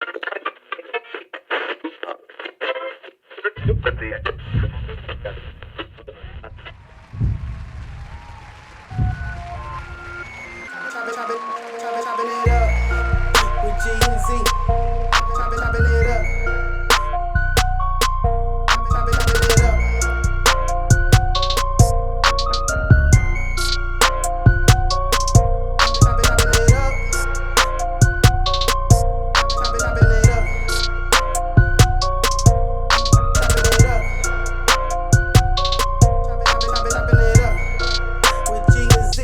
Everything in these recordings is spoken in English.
Chopping it up with G and Z. Chopping it up. Chopping it up. Chopping it up. Chopping it up. Chopping it up. Chopping it up with G and Z.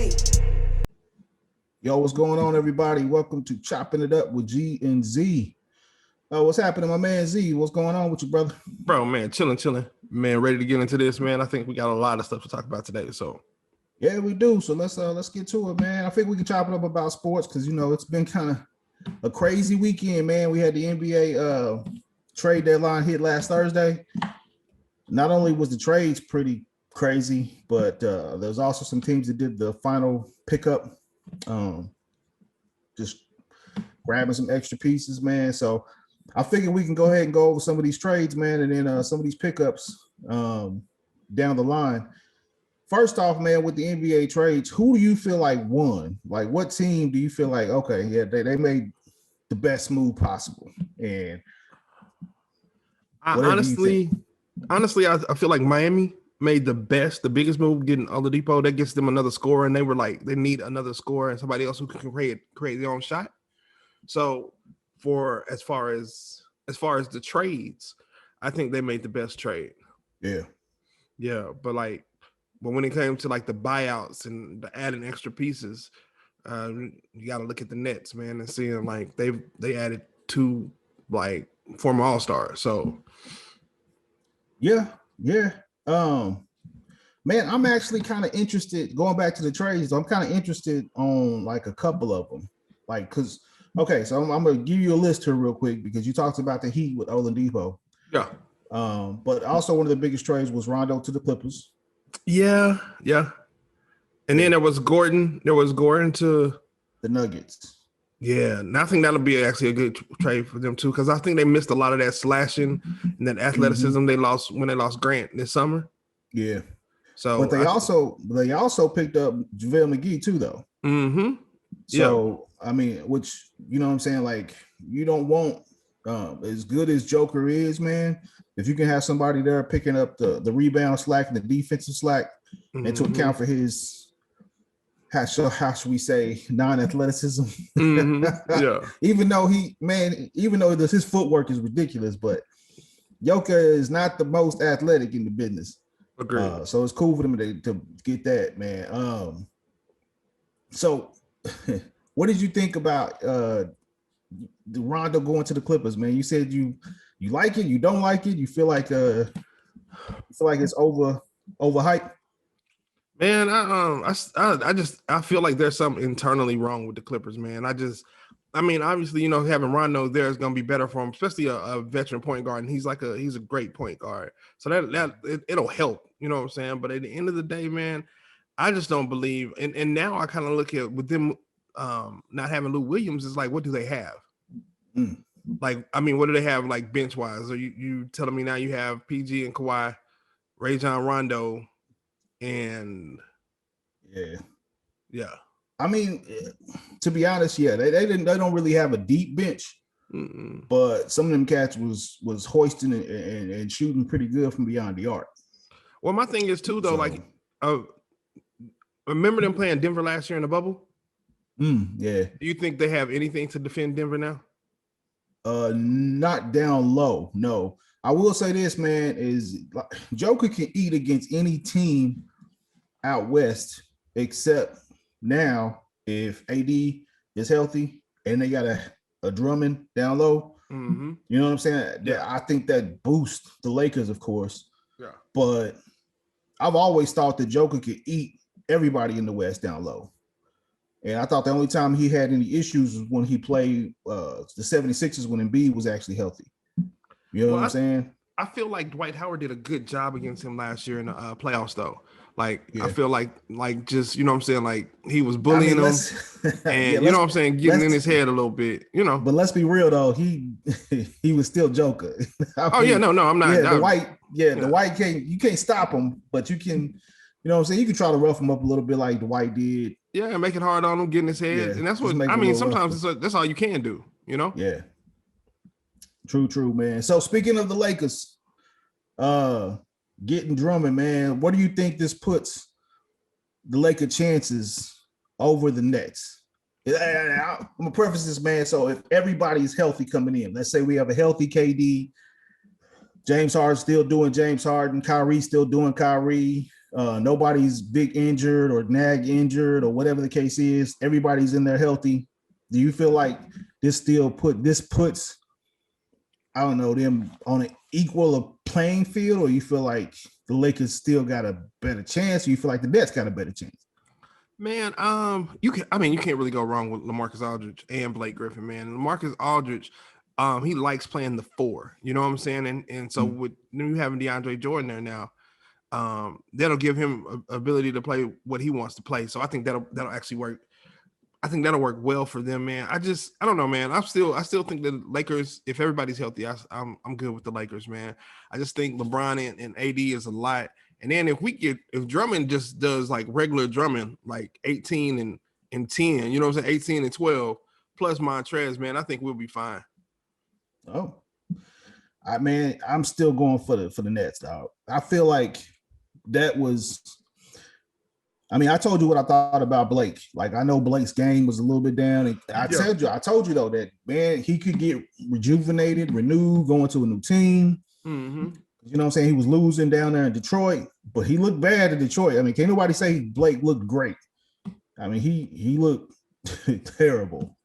Yo, what's going on, everybody? Welcome to Chopping It Up with G and Z. What's happening, my man Z? What's going on with you, brother? Bro, man, chilling. Man, ready to get into this, man. I think we got a lot of stuff to talk about today. So yeah, we do. So let's get to it, man. I think we can chop it up about sports because it's been kind of a crazy weekend, man. We had the NBA trade deadline hit last Thursday. Not only was the trades pretty crazy, but there's also some teams that did the final pickup, just grabbing some extra pieces, man. So I figured we can go ahead and go over some of these trades, man, and then some of these pickups down the line. First off, man, with the NBA trades, who do you feel like won? Like, what team do you feel like, okay, yeah, they made the best move possible? And honestly, I feel like Miami made the biggest move getting Oladipo. That gets them another scorer, and they were like, they need another scorer and somebody else who can create their own shot. So for as far as the trades, I think they made the best trade. Yeah, but when it came to like the buyouts and the adding extra pieces, you got to look at the Nets, man, and seeing like they added two like former All-Stars. So yeah. Man, I'm actually kind of interested. Going back to the trades, I'm kind of interested on like a couple of them, like because. Okay, so I'm gonna give you a list here real quick because you talked about the Heat with Oladipo. Yeah. But also one of the biggest trades was Rondo to the Clippers. Yeah. And then there was Gordon. To the Nuggets. Yeah, and I think that'll be actually a good trade for them too, because I think they missed a lot of that slashing and that athleticism they lost when they lost Grant this summer. Yeah. So, but they also picked up JaVale McGee too, though. Mm-hmm. So I mean, which you know what I'm saying, like you don't want as good as Joker is, man. If you can have somebody there picking up the rebound slack and the defensive slack, and to account for his how should we say non-athleticism? Yeah. even though his footwork is ridiculous, but Joker is not the most athletic in the business. Agreed. So it's cool for them to get that, man. So what did you think about the Rondo going to the Clippers, man? You said you like it, you don't like it, you feel like it's overhyped. Man, I feel like there's something internally wrong with the Clippers, man. Obviously, having Rondo there is going to be better for him, especially a veteran point guard, and he's a great point guard. So it'll help, you know what I'm saying? But at the end of the day, man, I just don't believe. And now I kind of look at with them not having Lou Williams, is like, what do they have? Like, I mean, what do they have like bench wise? Are you telling me now you have PG and Kawhi, Rajon Rondo, and yeah. I mean, to be honest, yeah, they don't really have a deep bench, but some of them cats was hoisting and shooting pretty good from beyond the arc. Well, my thing is too, though, remember them playing Denver last year in the bubble? Yeah. Do you think they have anything to defend Denver now? Not down low. No. I will say this, man, is Joker can eat against any team out west, except now if AD is healthy and they got a Drummond down low. You know what I'm saying? Yeah. I think that boosts the Lakers, of course. Yeah. But I've always thought that Joker could eat everybody in the West down low. And I thought the only time he had any issues was when he played the 76ers when Embiid was actually healthy. You know what I'm saying? I feel like Dwight Howard did a good job against him last year in the playoffs, though. Like I Yeah. feel like just, you know what I'm saying, like he was I bullying mean, him and you know what I'm saying, getting in his head a little bit, you know. But let's be real though, he was still Joker. I Oh yeah, mean, no, I'm not. yeah, the Yeah. white can't stop him, but you can, you know what I'm saying, you can try to rough him up a little bit like the white did. Yeah, make it hard on him, get in his head, Yeah, and that's just what make I it a mean. little Sometimes rougher. that's all you can do, you know. Yeah, true, man. So speaking of the Lakers, getting Drummond, man, what do you think this puts the Laker chances over the Nets? I'm gonna preface this, man. So if everybody's healthy coming in, let's say we have a healthy KD, James Harden still doing James Harden, Kyrie still doing Kyrie. Nobody's big injured or nag injured or whatever the case is. Everybody's in there healthy. Do you feel like this puts, I don't know, them on an equal playing field, or you feel like the Lakers still got a better chance, or you feel like the Nets got a better chance? Man, you can't really go wrong with LaMarcus Aldridge and Blake Griffin, man. LaMarcus Aldridge, he likes playing the 4, you know what I'm saying? And so with you having DeAndre Jordan there now, that'll give him ability to play what he wants to play. So I think that'll actually work. I think that'll work well for them, man. I don't know, man. I still think the Lakers, if everybody's healthy, I'm good with the Lakers, man. I just think LeBron and AD is a lot. And then if Drummond just does like regular Drummond, like 18 and 10, you know what I'm saying, 18 and 12 plus Montrez, man, I think we'll be fine. Oh, I'm still going for the Nets, dog. I feel like that was. I mean, I told you what I thought about Blake. Like, I know Blake's game was a little bit down. And I told you though that, man, he could get rejuvenated, renewed, going to a new team. Mm-hmm. You know what I'm saying? He was losing down there in Detroit, but he looked bad in Detroit. I mean, can't nobody say Blake looked great. I mean, he looked terrible.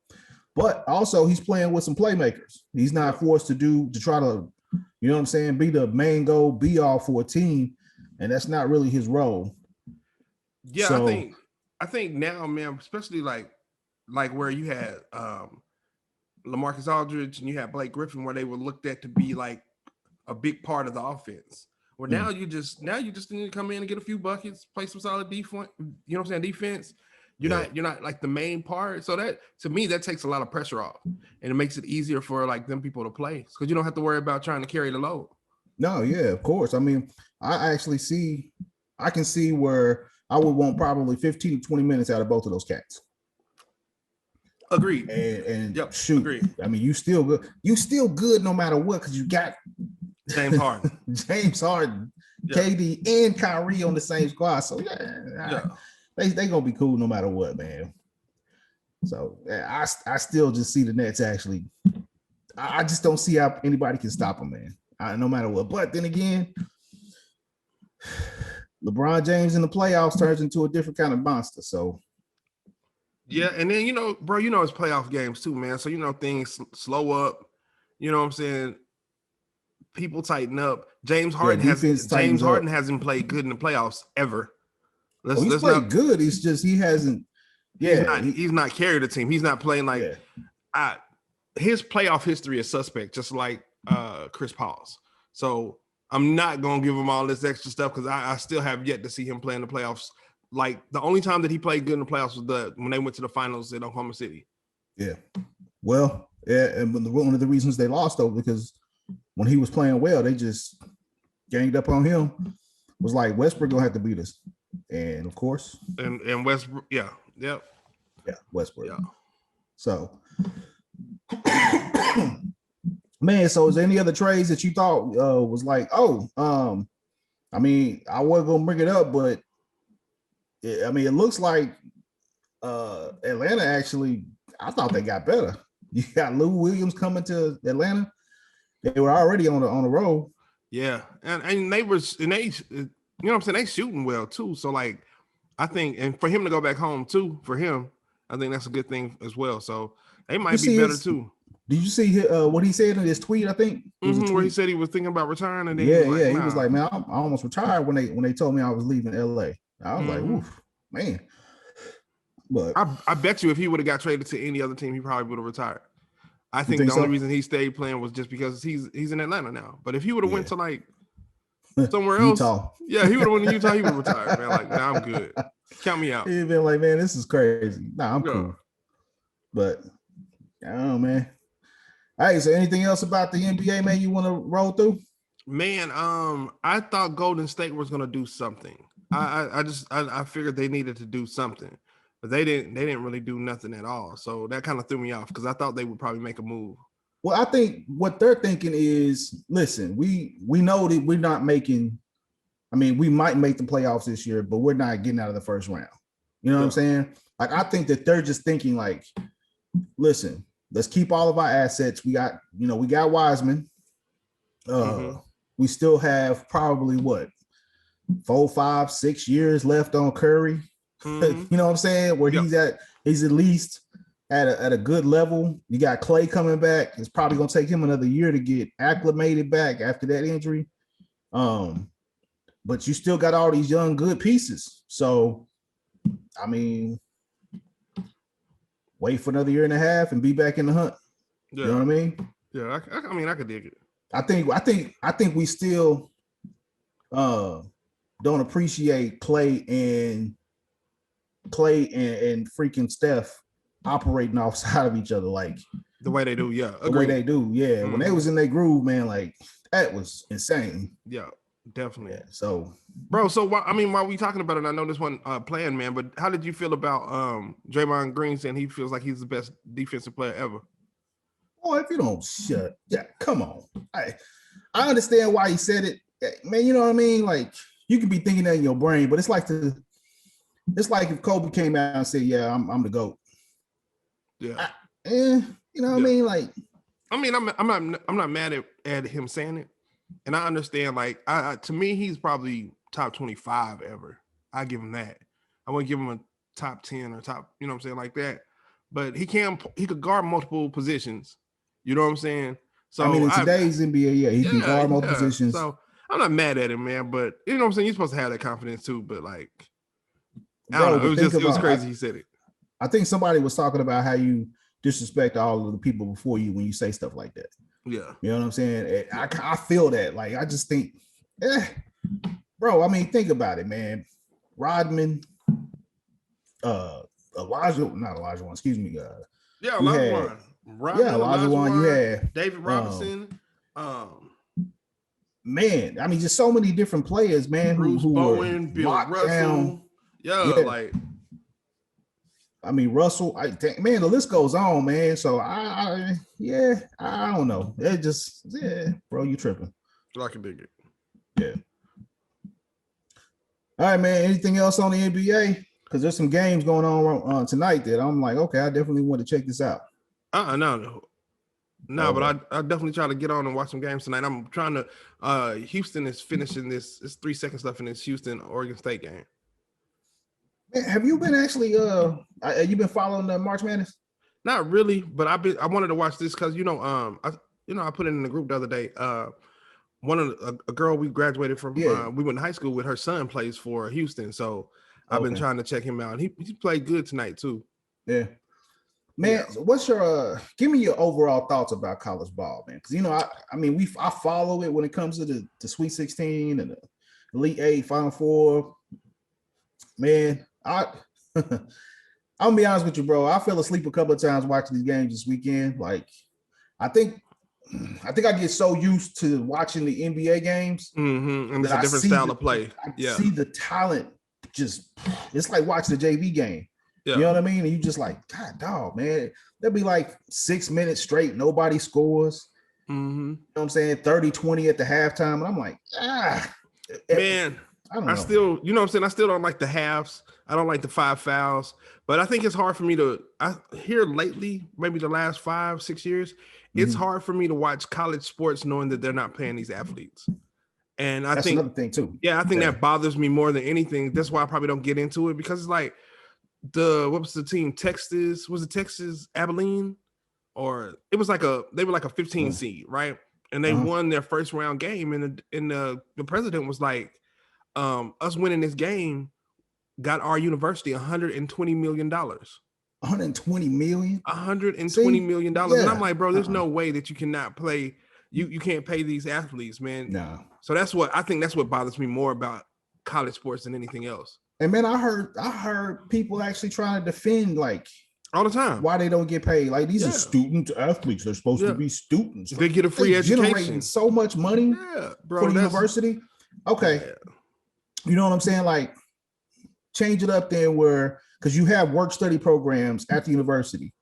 But also, he's playing with some playmakers. He's not forced to try to, you know what I'm saying, be the main goal, be all for a team. And that's not really his role. Yeah, so, I think now, man, especially like where you had LaMarcus Aldridge and you had Blake Griffin, where they were looked at to be like a big part of the offense. Well, now you just need to come in and get a few buckets, play some solid defense. You know what I'm saying? Defense. You're not like the main part. So that, to me, that takes a lot of pressure off, and it makes it easier for like them people to play because you don't have to worry about trying to carry the load. No, yeah, of course. I mean, I can see where I would want probably 15 to 20 minutes out of both of those cats. Agreed. And yep, shoot, agreed. I mean, you still good. You still good no matter what, because you got James Harden, KD, and Kyrie on the same squad. So they gonna be cool no matter what, man. So I still just see the Nets actually. I just don't see how anybody can stop them, man. No matter what. But then again, LeBron James in the playoffs turns into a different kind of monster. So yeah, and then bro, it's playoff games too, man. So things slow up. You know what I'm saying? People tighten up. James Harden hasn't played good in the playoffs ever. He's played good. It's just he hasn't. Yeah, he's not carried a team. He's not playing like. Yeah. His playoff history is suspect, just like Chris Paul's. So I'm not gonna give him all this extra stuff because I still have yet to see him play in the playoffs. Like the only time that he played good in the playoffs was when they went to the finals in Oklahoma City. Yeah. Well, and one of the reasons they lost though, because when he was playing well, they just ganged up on him. Was like, Westbrook gonna have to beat us. And of course. And Westbrook, yeah, Westbrook. Yeah. So man, so is there any other trades that you thought was like, I mean, I wasn't gonna bring it up, but it looks like Atlanta actually, I thought they got better. You got Lou Williams coming to Atlanta. They were already on the road. Yeah, and they you know what I'm saying, they shooting well too. So like, I think, and for him to go back home too, for him, I think that's a good thing as well. So they might be better too. Did you see what he said in his tweet? I think where he said he was thinking about retiring, and then he was like, man, I almost retired when they told me I was leaving LA. I was like, oof, man. But I bet you if he would have got traded to any other team, he probably would have retired. I think the only reason he stayed playing was just because he's in Atlanta now. But if he would have went to like somewhere else. Utah. Yeah, he would have went to Utah. He would have retired, man. Like, nah, I'm good. Count me out. He'd been like, man, this is crazy. Nah, I'm Yeah. cool. But I don't know, man. All right, so anything else about the NBA, man, you want to roll through? Man, I thought Golden State was gonna do something. I figured they needed to do something, but they didn't really do nothing at all. So that kind of threw me off because I thought they would probably make a move. Well, I think what they're thinking is, listen, we know that we're not making. I mean, we might make the playoffs this year, but we're not getting out of the first round. You know what I'm saying? Like, I think that they're just thinking like, listen, let's keep all of our assets. We got Wiseman. We still have probably what 4, 5, 6 years left on Curry. You know what I'm saying? Where he's at least at a good level. You got Clay coming back. It's probably gonna take him another year to get acclimated back after that injury. But you still got all these young good pieces. So, I mean, wait for another year and a half and be back in the hunt. You know what I mean? Yeah, I mean, I could dig it. I think we still don't appreciate Clay and freaking Steph operating outside of each other like the way they do. Yeah, the way they do. Yeah, when they was in their groove, man, like that was insane. Yeah, definitely. Yeah, so, bro, while we talking about it, I know this one playing, man, but how did you feel about Draymond Green saying he feels like he's the best defensive player ever? Oh, if you don't shut, yeah, come on. I understand why he said it, man. You know what I mean? Like, you can be thinking that in your brain, but it's like if Kobe came out and said, "Yeah, I'm the GOAT." Yeah, you know what I mean? Like, I mean, I'm not mad at him saying it, and I understand. Like, to me, he's probably top 25 ever. I give him that. I wouldn't give him a top 10 or top, you know what I'm saying, like that. But he could guard multiple positions. You know what I'm saying? So I mean, in today's NBA, he can guard multiple positions. So I'm not mad at him, man. But you know what I'm saying? You're supposed to have that confidence too. But like, I don't know. It was crazy. He said it. I think somebody was talking about how you disrespect all of the people before you when you say stuff like that. Yeah, you know what I'm saying. I feel that. Like, I just think, bro. I mean, think about it, man. Rodman, Elijah, excuse me. Elijah Wan. You had David Robinson. Man, I mean, just so many different players, man. Bruce who Bowen, were Bill Russell. Down. Yeah, like. I mean, Russell. Man, the list goes on, man. So I don't know. It just, bro, you tripping. I can dig it. Yeah. All right, man. Anything else on the NBA? Because there's some games going on tonight that I'm like, okay, I definitely want to check this out. No, but I definitely try to get on and watch some games tonight. I'm trying to. Houston is finishing this. It's 3 seconds left in this Houston-Oregon State game. Man, have you been actually? You been following the March Madness? Not really, but I wanted to watch this because I put it in the group the other day. A girl we graduated from. We went to high school with. Her son plays for Houston, so I've been trying to check him out. He played good tonight too. Yeah. Man, what's your give me your overall thoughts about college ball, man? Because I follow it when it comes to the Sweet 16 and the Elite 8, Final Four. Man, I'm gonna be honest with you, bro. I fell asleep a couple of times watching these games this weekend. Like, I think I get so used to watching the NBA games, and it's a different style of play. I see the talent. It's like watching the JV game. Yeah. You know what I mean? And you just like, God, dog, man. There'll be like 6 minutes straight, nobody scores. You know what I'm saying? 30-20 at the halftime. And I'm like, man, I don't know. Still, you know what I'm saying? I still don't like the halves. I don't like the 5 fouls. But I think it's hard for me here lately, maybe the last 5-6 years, it's hard for me to watch college sports knowing that they're not paying these athletes. And I think another thing too. Yeah, I think that bothers me more than anything. That's why I probably don't get into it, because it's like what was the team? Texas Abilene? Or it was like they were like a 15 seed, right? And they won their first round game, and the president was like, us winning this game got our university $120 million. $120 million? $120 million. And I'm like, bro, there's no way that you cannot play you can't pay these athletes, man. No. So that's what I think. That's what bothers me more about college sports than anything else. And man, I heard people actually trying to defend like all the time why they don't get paid. Like these are student athletes. They're supposed to be students. They get a free education. Generating so much money bro, for the university. Okay. You know what I'm saying? Like change it up then where because you have work study programs at the university.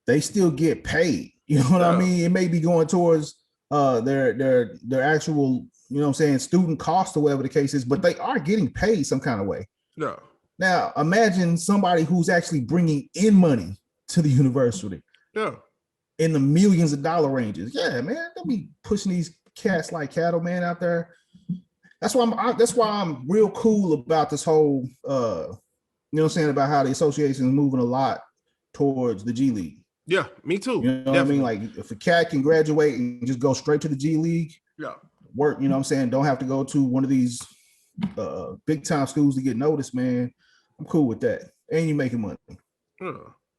They still get paid. You know what I mean? It may be going towards their actual, you know what I'm saying, student cost or whatever the case is, but they are getting paid some kind of way. No. Now, imagine somebody who's actually bringing in money to the university. Yeah. In the millions of dollar ranges. Yeah, man, they'll be pushing these cats like cattle, man, out there. That's why I'm real cool about this whole you know what I'm saying, about how the association is moving a lot towards the G League. Yeah, me too. You know what I mean? Like if a cat can graduate and just go straight to the G League, work, you know what I'm saying? Don't have to go to one of these big time schools to get noticed, man. I'm cool with that. And you making money.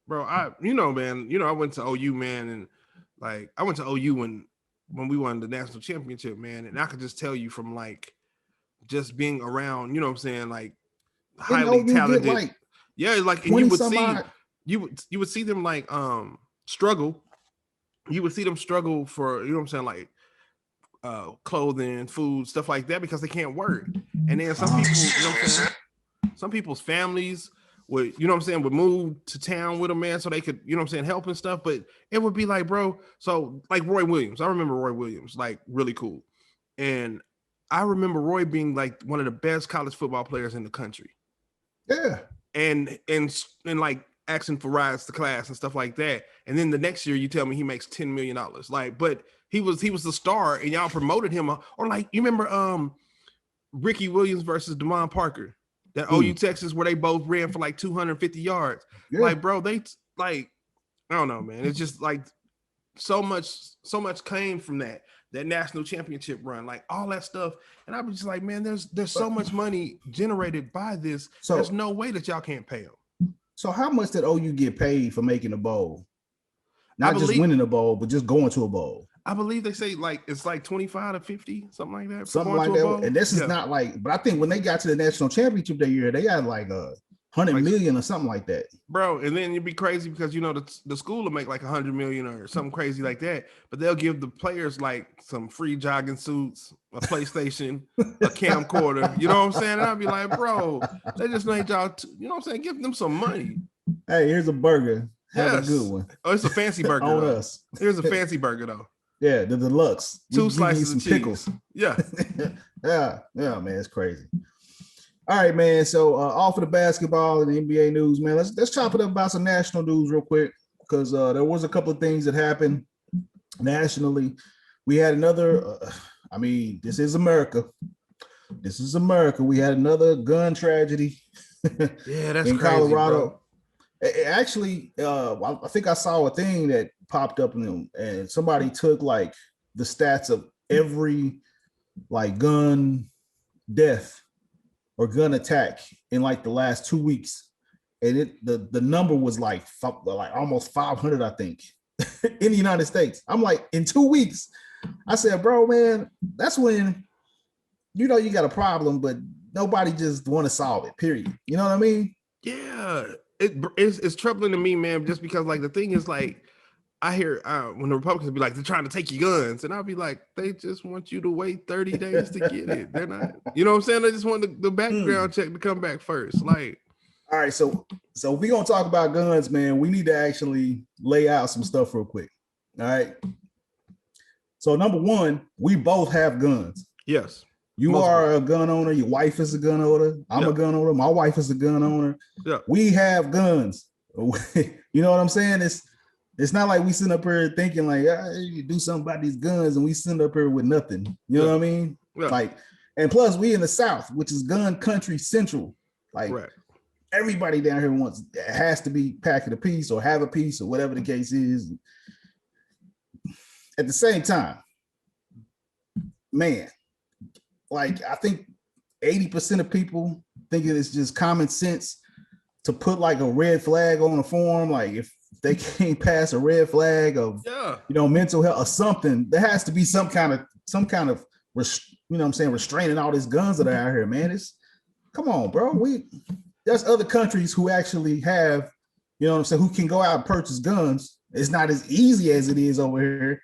Bro, man, I went to OU, man, and like I went to OU when we won the national championship, man. And I could just tell you from like just being around, you know what I'm saying, like highly talented. Like and you would see you would see them like struggle. You would see them struggle for, you know what I'm saying, like clothing, food, stuff like that, because they can't work. And then some people, you know what I'm saying, some people's families would, you know what I'm saying, would move to town with them, man, so they could, you know what I'm saying, help and stuff. But it would be like, bro, so like Roy Williams. I remember Roy Williams, like really cool. And I remember Roy being like one of the best college football players in the country. Yeah. And like asking for rides to class and stuff like that. And then the next year you tell me he makes $10 million. Like, but he was the star and y'all promoted him. Or like, you remember Ricky Williams versus Devon Parker, that OU Texas, where they both ran for like 250 yards. Yeah. Like, bro, they like, I don't know, man. It's just like so much came from that national championship run, like all that stuff. And I was just like, man, there's so much money generated by this. So there's no way that y'all can't pay them. So how much did OU get paid for making a bowl? Not just winning a bowl, but just going to a bowl. I believe they say like it's like 25 to 50, something like that. Something like that. And this is not like, but I think when they got to the national championship that year, they had like 100 million or something like that. Bro, and then it'd be crazy because, you know, the school will make like 100 million or something crazy like that, but they'll give the players like some free jogging suits, a PlayStation, a camcorder, you know what I'm saying? And I'd be like, bro, they just made y'all, you know what I'm saying? Give them some money. Hey, here's a burger. Have a good one. Oh, it's a fancy burger. On us. Here's a fancy burger though. Yeah, the deluxe. 2 slices of cheese. Pickles. Yeah. yeah, man, it's crazy. All right, man. So off of the basketball and the NBA news, man, let's chop it up about some national news real quick, because there was a couple of things that happened nationally. We had another, this is America. This is America. We had another gun tragedy. Yeah, that's in crazy, Colorado. Bro. Actually, I think I saw a thing that popped up and somebody took like the stats of every like gun death or gun attack in like the last 2 weeks, and the number was like almost 500, I think, in the United States. I'm like, in 2 weeks. I said, bro, man, that's when you know you got a problem, but nobody just want to solve it. Period. You know what I mean? Yeah. It's troubling to me, man, just because like the thing is like I hear when the Republicans be like, they're trying to take your guns, and I'll be like, they just want you to wait 30 days to get it. They're not, you know what I'm saying? They just want the background check to come back first. Like, all right, so we're gonna talk about guns, man. We need to actually lay out some stuff real quick. All right. So number one, we both have guns. Yes. You are a gun owner. Your wife is a gun owner. I'm a gun owner. My wife is a gun owner. Yeah. We have guns. You know what I'm saying? It's not like we sitting up here thinking like, you do something about these guns, and we sitting up here with nothing. You know what I mean? Yeah. Like, and plus we in the South, which is gun country central. Like everybody down here has to be packing a piece or have a piece or whatever the case is. At the same time, man, like I think 80% of people think it's just common sense to put like a red flag on a form. Like if they can't pass a red flag of mental health or something. There has to be some kind of restraining all these guns that are out here, man. Come on, bro. There's other countries who actually have, who can go out and purchase guns. It's not as easy as it is over here,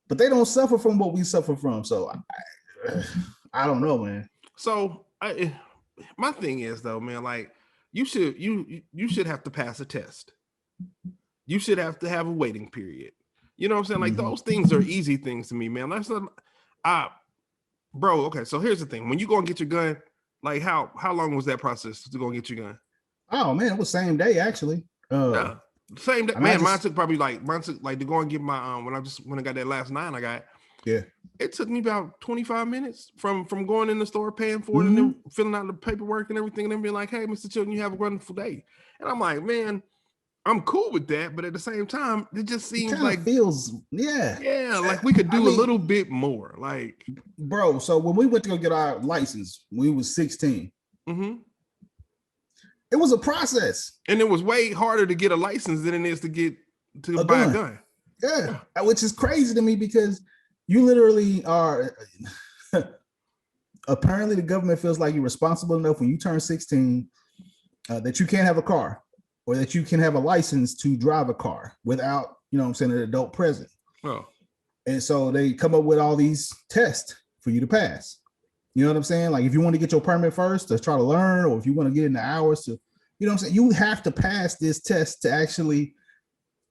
but they don't suffer from what we suffer from. So I don't know, man. So my thing is though, man, like you should have to pass a test. You should have to have a waiting period. You know what I'm saying? Like those things are easy things to me, man. That's bro. Okay, so here's the thing: when you go and get your gun, like how long was that process to go and get your gun? Oh man, it was same day actually. Same day. Man, mine took to go and get my when I got that last 9 I got. Yeah. It took me about 25 minutes from going in the store, paying for it, and then filling out the paperwork and everything, and then being like, "Hey, Mr. Chilton, you have a wonderful day." And I'm like, man, I'm cool with that, but at the same time, it just seems like like we could do a little bit more. Like, bro, so when we went to go get our license, we was 16. It was a process, and it was way harder to get a license than it is to buy a gun. Yeah, which is crazy to me because you literally are. Apparently, the government feels like you're responsible enough when you turn 16 that you can't have a car, or that you can have a license to drive a car without, an adult present. Oh. And so they come up with all these tests for you to pass. You know what I'm saying? Like if you want to get your permit first to try to learn, or if you want to get in the hours to, you have to pass this test to actually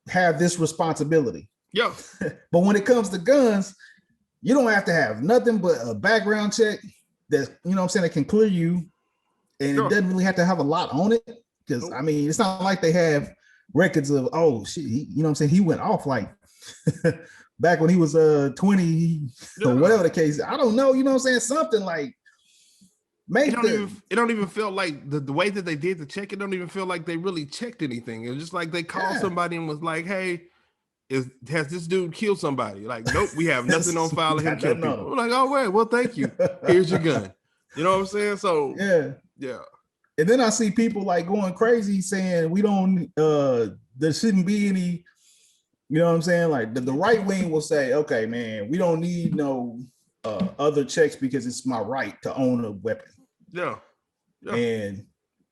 have this responsibility. Yeah. But when it comes to guns, you don't have to have nothing but a background check that, that can clear you. And it doesn't really have to have a lot on it. Because it's not like they have records of, oh shit, he went off like back when he was 20 or whatever the case. I don't know, something like it don't even feel like the way that they did the check, it don't even feel like they really checked anything. It was just like they called somebody and was like, hey, has this dude killed somebody? Like, nope, we have nothing on file of him killing people. We're like, all right, well, thank you. Here's your gun. You know what I'm saying? So yeah. And then I see people like going crazy saying we don't, there shouldn't be any, you know what I'm saying? Like the right wing will say, okay, man, we don't need no other checks because it's my right to own a weapon. Yeah. And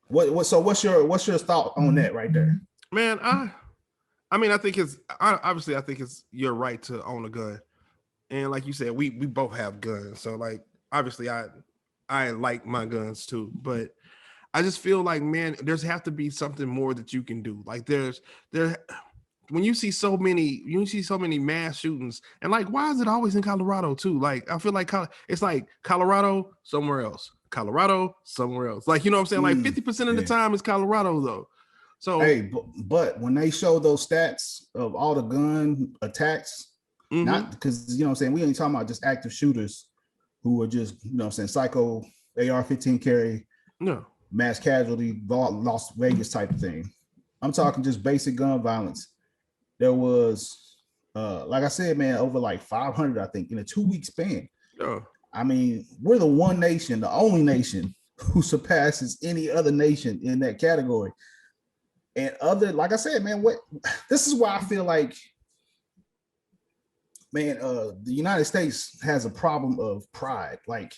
what's your thought on that right there? Man, I think it's your right to own a gun. And like you said, we both have guns. So like, obviously I like my guns too, but I just feel like, man, there's have to be something more that you can do. Like when you see so many mass shootings, and like, why is it always in Colorado too? Like, I feel like it's like Colorado somewhere else, Colorado somewhere else. Like, you know what I'm saying? Like 50% of the time is Colorado though. So hey, but when they show those stats of all the gun attacks, not because we ain't talking about just active shooters who are just psycho AR-15 carry. No. Mass casualty, Las Vegas type of thing. I'm talking just basic gun violence. There was, like I said, man, over like 500, I think, in a 2-week span. Oh. We're the one nation, the only nation who surpasses any other nation in that category. And like I said, man, this is why I feel like, man, the United States has a problem of pride. Like,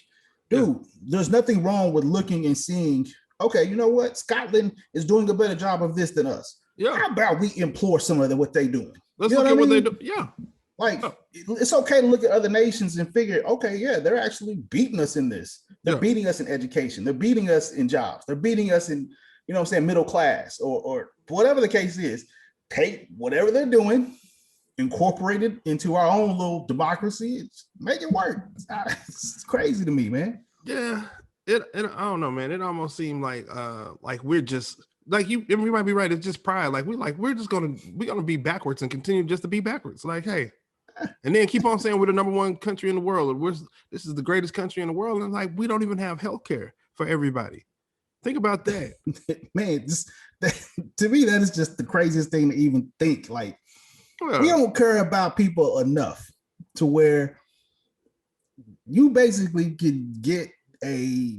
dude, there's nothing wrong with looking and seeing, okay, you know what? Scotland is doing a better job of this than us. Yeah. How about we implore some of what they're doing? Let's look at what they do. Yeah. Like, it's okay to look at other nations and figure, okay, yeah, they're actually beating us in this. They're beating us in education. They're beating us in jobs. They're beating us in, middle class or whatever the case is. Take whatever they're doing, incorporate it into our own little democracy, make it work. It's crazy to me, man. Yeah, I don't know, man. It almost seemed like we're just like you. We might be right. It's just pride. We're gonna be backwards and continue just to be backwards. Like, hey, and then keep on saying we're the number one country in the world. This is the greatest country in the world, and like we don't even have healthcare for everybody. Think about that, man. To me, that is just the craziest thing to even think. Like, we don't care about people enough to where you basically can get a,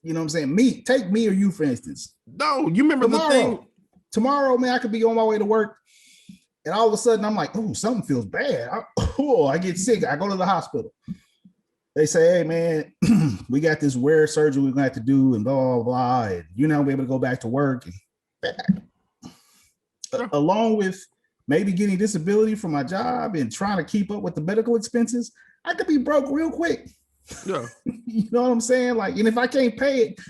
take me or you, for instance. No, you remember the thing. Tomorrow, man, I could be on my way to work And all of a sudden, I'm like, oh, something feels bad. I get sick. I go to the hospital. They say, hey, man, we got this rare surgery we're going to have to do and blah, blah, blah. And you're not going to be able to go back to work. And along with maybe getting disability from my job and trying to keep up with the medical expenses, I could be broke real quick. Yeah. You know what I'm saying? Like, and if I can't pay it,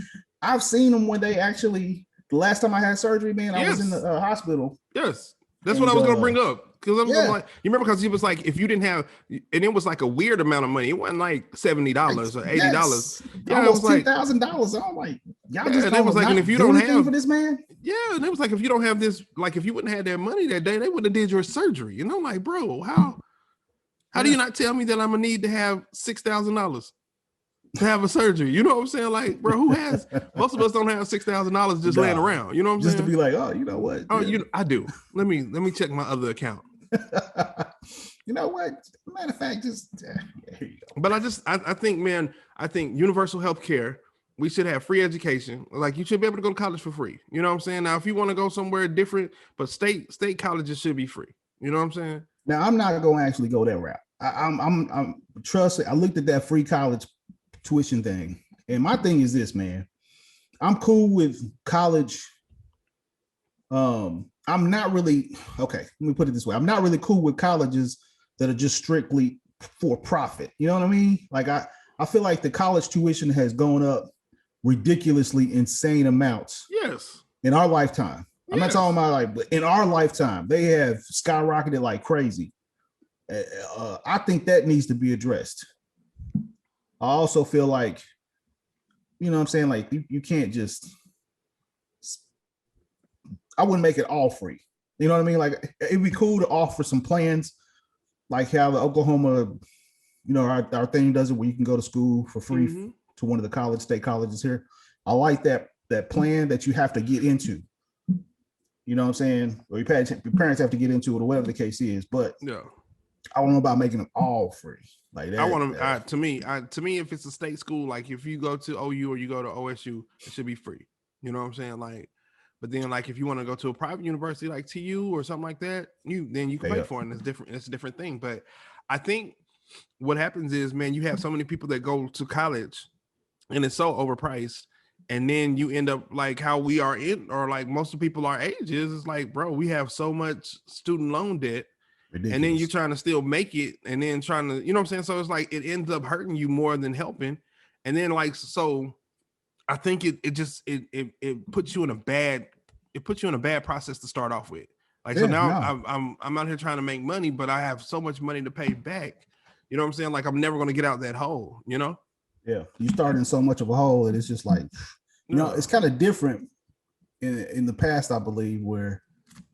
I've seen them when they actually, the last time I had surgery, man, I was in the hospital. Yes. That's what I was going to bring up. Because I was like, you remember, because he was like, if you didn't have, and it was like a weird amount of money. It wasn't like $70 or $80. Yes. Yeah, almost it was like $10,000. I'm like, y'all just it was like, and if you don't have for this man, and it was like, if you don't have this, like if you wouldn't have that money that day, they wouldn't have did your surgery. You know, like, bro, how do you not tell me that I'm gonna need to have $6,000 to have a surgery? You know what I'm saying? Like, bro, who has? Most of us don't have $6,000 just laying around. You know what I'm saying? Just to be like, oh, you know what? Oh, I do. Let me check my other account. You know what? Matter of fact, just here you go. But I think, man, I think universal health care. We should have free education. Like, you should be able to go to college for free. You know what I'm saying? Now, if you want to go somewhere different, but state colleges should be free. You know what I'm saying? Now, I'm not going to actually go that route. I'm trust. I looked at that free college tuition thing, and my thing is this, man. I'm cool with college. I'm not really okay. Let me put it this way. I'm not really cool with colleges that are just strictly for profit. You know what I mean? Like I feel like the college tuition has gone up ridiculously insane amounts. Yes. In our lifetime. I'm not talking about like, but in our lifetime, they have skyrocketed like crazy. I think that needs to be addressed. I also feel like, you know what I'm saying? Like you can't just, I wouldn't make it all free. You know what I mean? Like it'd be cool to offer some plans, like how the Oklahoma, you know, our thing does it, where you can go to school for free to one of the state colleges here. I like that plan that you have to get into. You know what I'm saying? Or your parents have to get into it, or whatever the case is. But yeah, I don't know about making them all free. Like that. I want to. To me, if it's a state school, like if you go to OU or you go to OSU, it should be free. You know what I'm saying? Like, but then like if you want to go to a private university like TU or something like that, you can pay for it. And it's different. It's a different thing. But I think what happens is, man, you have so many people that go to college, and it's so overpriced. And then you end up like how we are in, or like most of the people our age is, it's like, bro, we have so much student loan debt. Ridiculous. And then you're trying to still make it, and then trying to, you know what I'm saying? So it's like, it ends up hurting you more than helping. And then like, so I think it puts you in a bad, process to start off with. Like, so now I'm out here trying to make money, but I have so much money to pay back. You know what I'm saying? Like, I'm never going to get out that hole, you know? Yeah. You start in so much of a hole that it's just like, you know, it's kind of different in the past, I believe, where,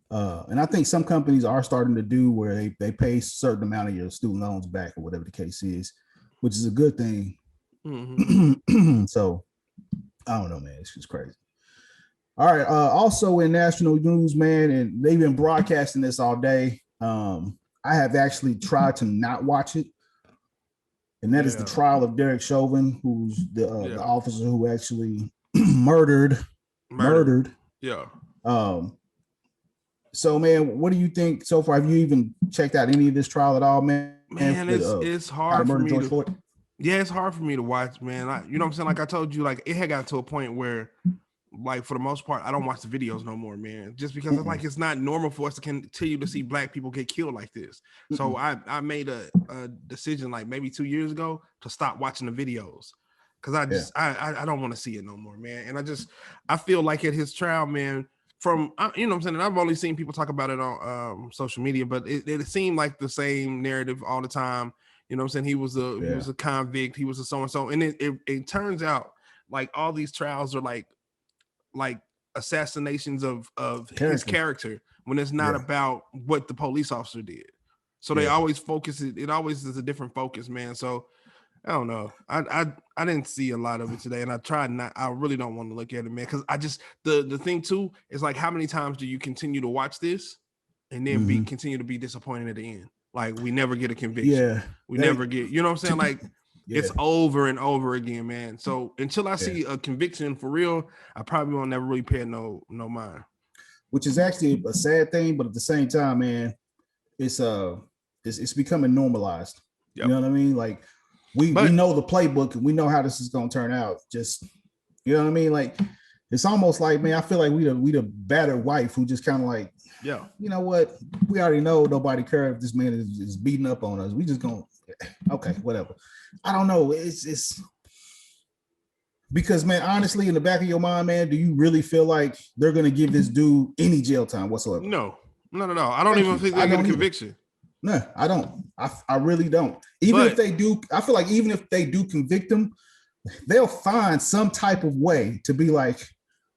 and I think some companies are starting to do where they pay a certain amount of your student loans back, or whatever the case is, which is a good thing. So I don't know, man. It's just crazy. All right. Also in national news, man, and they've been broadcasting this all day. I have actually tried to not watch it. And that is the trial of Derek Chauvin, who's the officer who actually murdered. Yeah. So, man, what do you think so far? Have you even checked out any of this trial at all, man? Man, it's hard for me to. Yeah, it's hard for me to watch, man. You know what I'm saying? Like I told you, like it had got to a point where, like for the most part, I don't watch the videos no more, man. Just because it's like it's not normal for us to continue to see Black people get killed like this. So I made a decision like maybe 2 years ago to stop watching the videos, because I don't want to see it no more, man. And I feel like at his trial, man, from you know what I'm saying, and I've only seen people talk about it on social media, but it seemed like the same narrative all the time. You know what I'm saying? He was a convict, he was a so-and-so. And it turns out like all these trials are like assassinations of his character, when it's not about what the police officer did. So they always focus it always is a different focus, man. So I don't know. I didn't see a lot of it today, and I really don't want to look at it, man, because I just the thing too is like, how many times do you continue to watch this and then continue to be disappointed at the end? Like, we never get a conviction. We never get, you know what I'm saying? Like, it's over and over again, man. So until I see a conviction for real, I probably won't never really pay no mind. Which is actually a sad thing, but at the same time, man, it's becoming normalized. Yep. You know what I mean? Like we know the playbook and we know how this is gonna turn out. Just you know what I mean? Like it's almost like, man, I feel like we the battered wife who just kind of like, yeah, you know what? We already know nobody cares if this man is beating up on us. We just gonna okay, whatever. I don't know. It's because, man, honestly, in the back of your mind, man, do you really feel like they're gonna give this dude any jail time whatsoever? No. I don't even think they get a conviction. No, I don't. I really don't. Even if they do, I feel like even if they do convict him, they'll find some type of way to be like,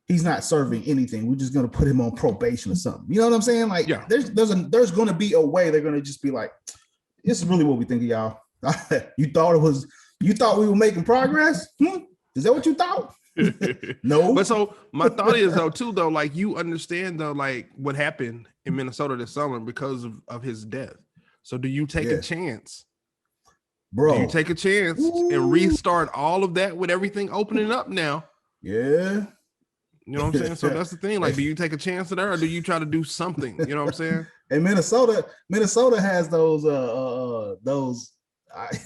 he's not serving anything. We're just gonna put him on probation or something. You know what I'm saying? Like, yeah. there's gonna be a way they're gonna just be like, this is really what we think of y'all. You thought we were making progress? Is that what you thought? No. But so my thought is though, like you understand though, like what happened in Minnesota this summer because of his death. So do you take a chance? Bro. Do you take a chance and restart all of that with everything opening up now? Yeah. You know what I'm saying? So that's the thing. Like, do you take a chance of that or do you try to do something? You know what I'm saying? And Minnesota has those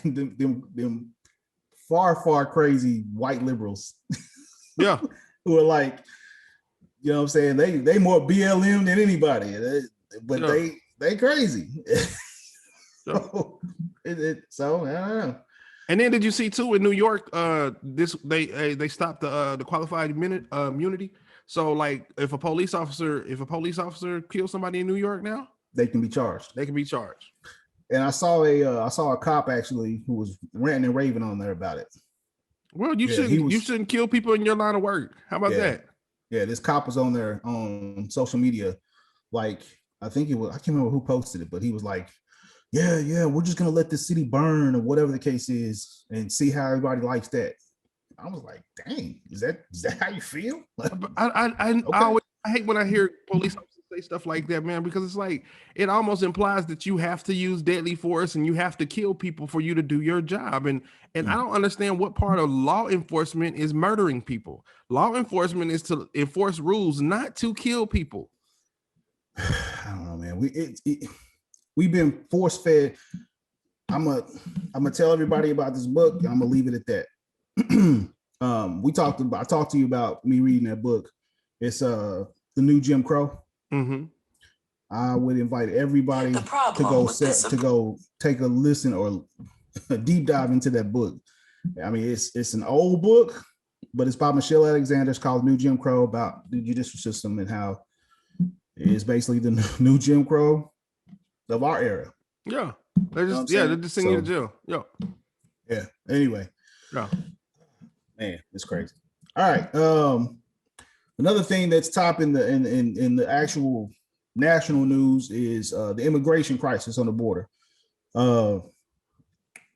them far crazy white liberals. Yeah. Who are like, you know what I'm saying? They more BLM than anybody. But they crazy. So I don't know. And then did you see too in New York? They stopped the qualified immunity. So like if a police officer kills somebody in New York now, they can be charged. And I saw a cop actually who was ranting and raving on there about it. Well, you shouldn't kill people in your line of work. How about that? Yeah, this cop was on there on social media, like I can't remember who posted it, but he was like, yeah, we're just gonna let this city burn or whatever the case is and see how everybody likes that. I was like, dang, is that how you feel? I hate when I hear police officers say stuff like that, man, because it's like it almost implies that you have to use deadly force and you have to kill people for you to do your job. And I don't understand what part of law enforcement is murdering people. Law enforcement is to enforce rules, not to kill people. I don't know, man. We've been force fed. I'm gonna tell everybody about this book. And I'm gonna leave it at that. I talked to you about me reading that book. It's The New Jim Crow. Mm-hmm. I would invite everybody to go take a listen or a deep dive into that book. I mean, it's an old book, but it's by Michelle Alexander. It's called New Jim Crow, about the judicial system and how it is basically the new Jim Crow of our era. Yeah. They're just sending you to jail. Yeah. Anyway. Yeah. Man, it's crazy. All right. Another thing that's top in the actual national news is the immigration crisis on the border.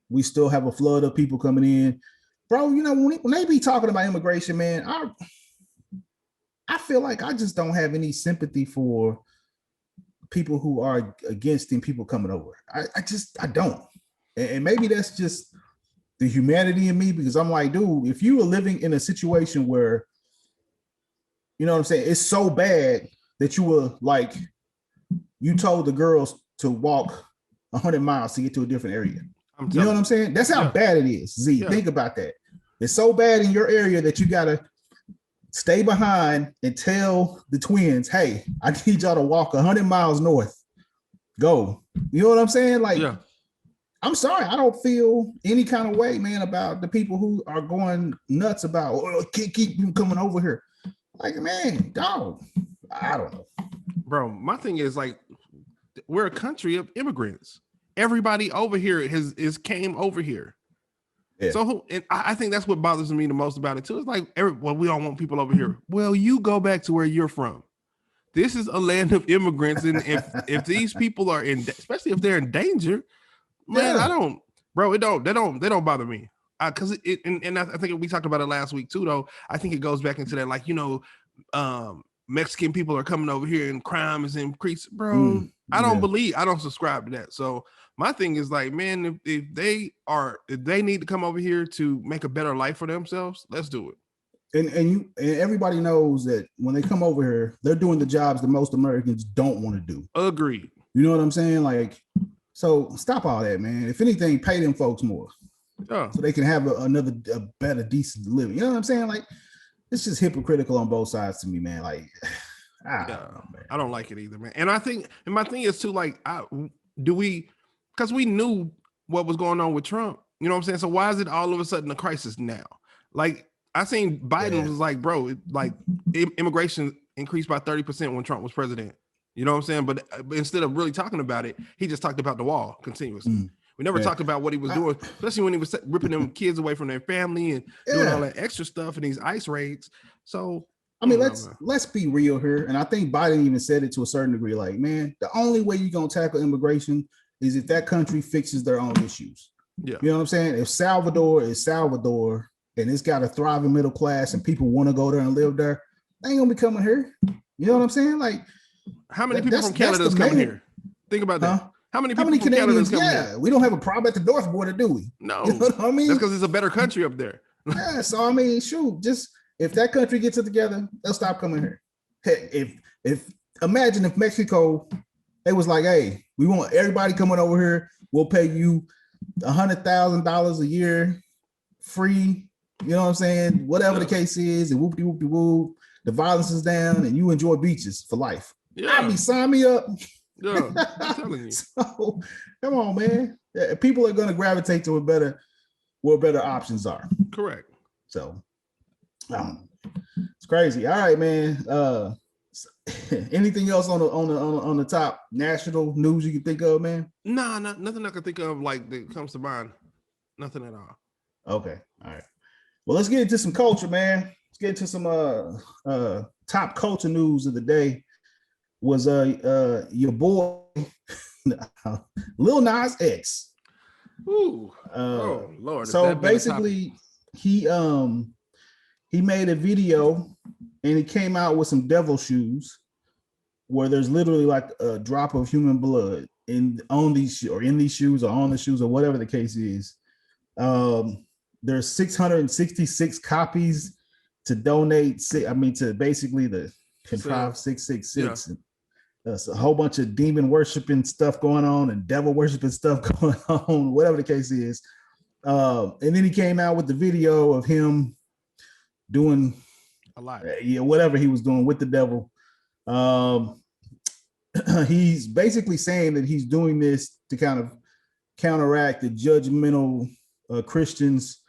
We still have a flood of people coming in. Bro, you know, when they be talking about immigration, man, I feel like I just don't have any sympathy for people who are against people coming over. I don't. And maybe that's just the humanity in me, because I'm like, dude, if you were living in a situation where, you know what I'm saying, it's so bad that you told the girls to walk 100 miles to get to a different area. You know what I'm saying? That's how bad it is. Z, think about that. It's so bad in your area that you gotta stay behind and tell the twins, hey, I need y'all to walk 100 miles north. Go. You know what I'm saying? Like, I'm sorry, I don't feel any kind of way, man, about the people who are going nuts about, can't keep you coming over here. Like, man, dog, I don't know. Bro, my thing is, like, we're a country of immigrants. Everybody over here came over here. Yeah. So I think that's what bothers me the most about it too. It's like, we don't want people over here. Well, you go back to where you're from. This is a land of immigrants, and if these people are especially if they're in danger, man, they don't bother me. Because I think we talked about it last week too. Though I think it goes back into that, like, you know, Mexican people are coming over here and crime is increased, bro. I don't subscribe to that. So my thing is like, man, if they need to come over here to make a better life for themselves, let's do it. And everybody knows that when they come over here, they're doing the jobs that most Americans don't want to do. Agreed. You know what I'm saying? Like, so stop all that, man. If anything, pay them folks more Yeah. so they can have a better, decent living. You know what I'm saying? Like, it's just hypocritical on both sides to me, man. Like, I don't like it either, man. And I think, and my thing is too, like, because we knew what was going on with Trump. You know what I'm saying? So why is it all of a sudden a crisis now? Like, I seen Biden was like, bro, immigration increased by 30% when Trump was president. You know what I'm saying? But instead of really talking about it, he just talked about the wall continuously. We never talked about what he was doing, especially when he was ripping them kids away from their family and doing all that extra stuff in these ICE raids. So, I mean, let's be real here. And I think Biden even said it to a certain degree. Like, man, the only way you're going to tackle immigration is if that country fixes their own issues. Yeah. You know what I'm saying? If Salvador is Salvador and it's got a thriving middle class and people want to go there and live there, they ain't going to be coming here. You know what I'm saying? Like, how many people from Canada is coming here? Think about that. Huh? How many people from Canadians? Canada here? We don't have a problem at the north border, do we? No. You know what I mean? That's because it's a better country up there. Yeah. So I mean, shoot, just if that country gets it together, they'll stop coming here. Hey, if imagine if Mexico, they was like, hey, we want everybody coming over here. We'll pay you $100,000 a year, free. You know what I'm saying? Whatever the case is, and whoopty whoopty whoop, the violence is down, and you enjoy beaches for life. Yeah, sign me up. Yeah, I'm telling you. So, come on, man. People are going to gravitate to where better options are. Correct. So, it's crazy. All right, man. Anything else on the top national news you can think of, man? Nah, nothing I can think of like that comes to mind. Nothing at all. Okay. All right. Well, let's get into some culture, man. Let's get into some top culture news of the day. Was your boy Lil Nas X. Ooh. Oh Lord. So basically he made a video and he came out with some devil shoes where there's literally like a drop of human blood in these shoes or on the shoes or whatever the case is. There's 666 copies to donate. To basically the Contrive 666. Yeah. There's a whole bunch of demon worshiping stuff going on and devil worshiping stuff going on, whatever the case is. And then he came out with the video of him doing a lot. Whatever he was doing with the devil. He's basically saying that he's doing this to kind of counteract the judgmental Christians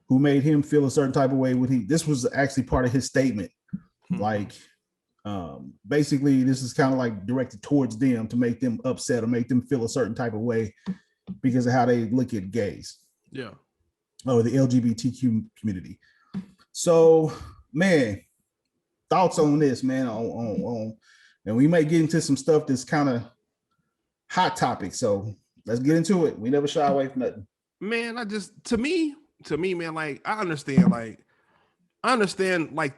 who made him feel a certain type of way. This was actually part of his statement. Like, basically this is kind of like directed towards them to make them upset or make them feel a certain type of way because of how they look at gays. Yeah. Or the LGBTQ community. So, man, thoughts on this, man, on and we may get into some stuff that's kind of hot topic. So let's get into it. We never shy away from nothing. Man, to me, man, like I understand like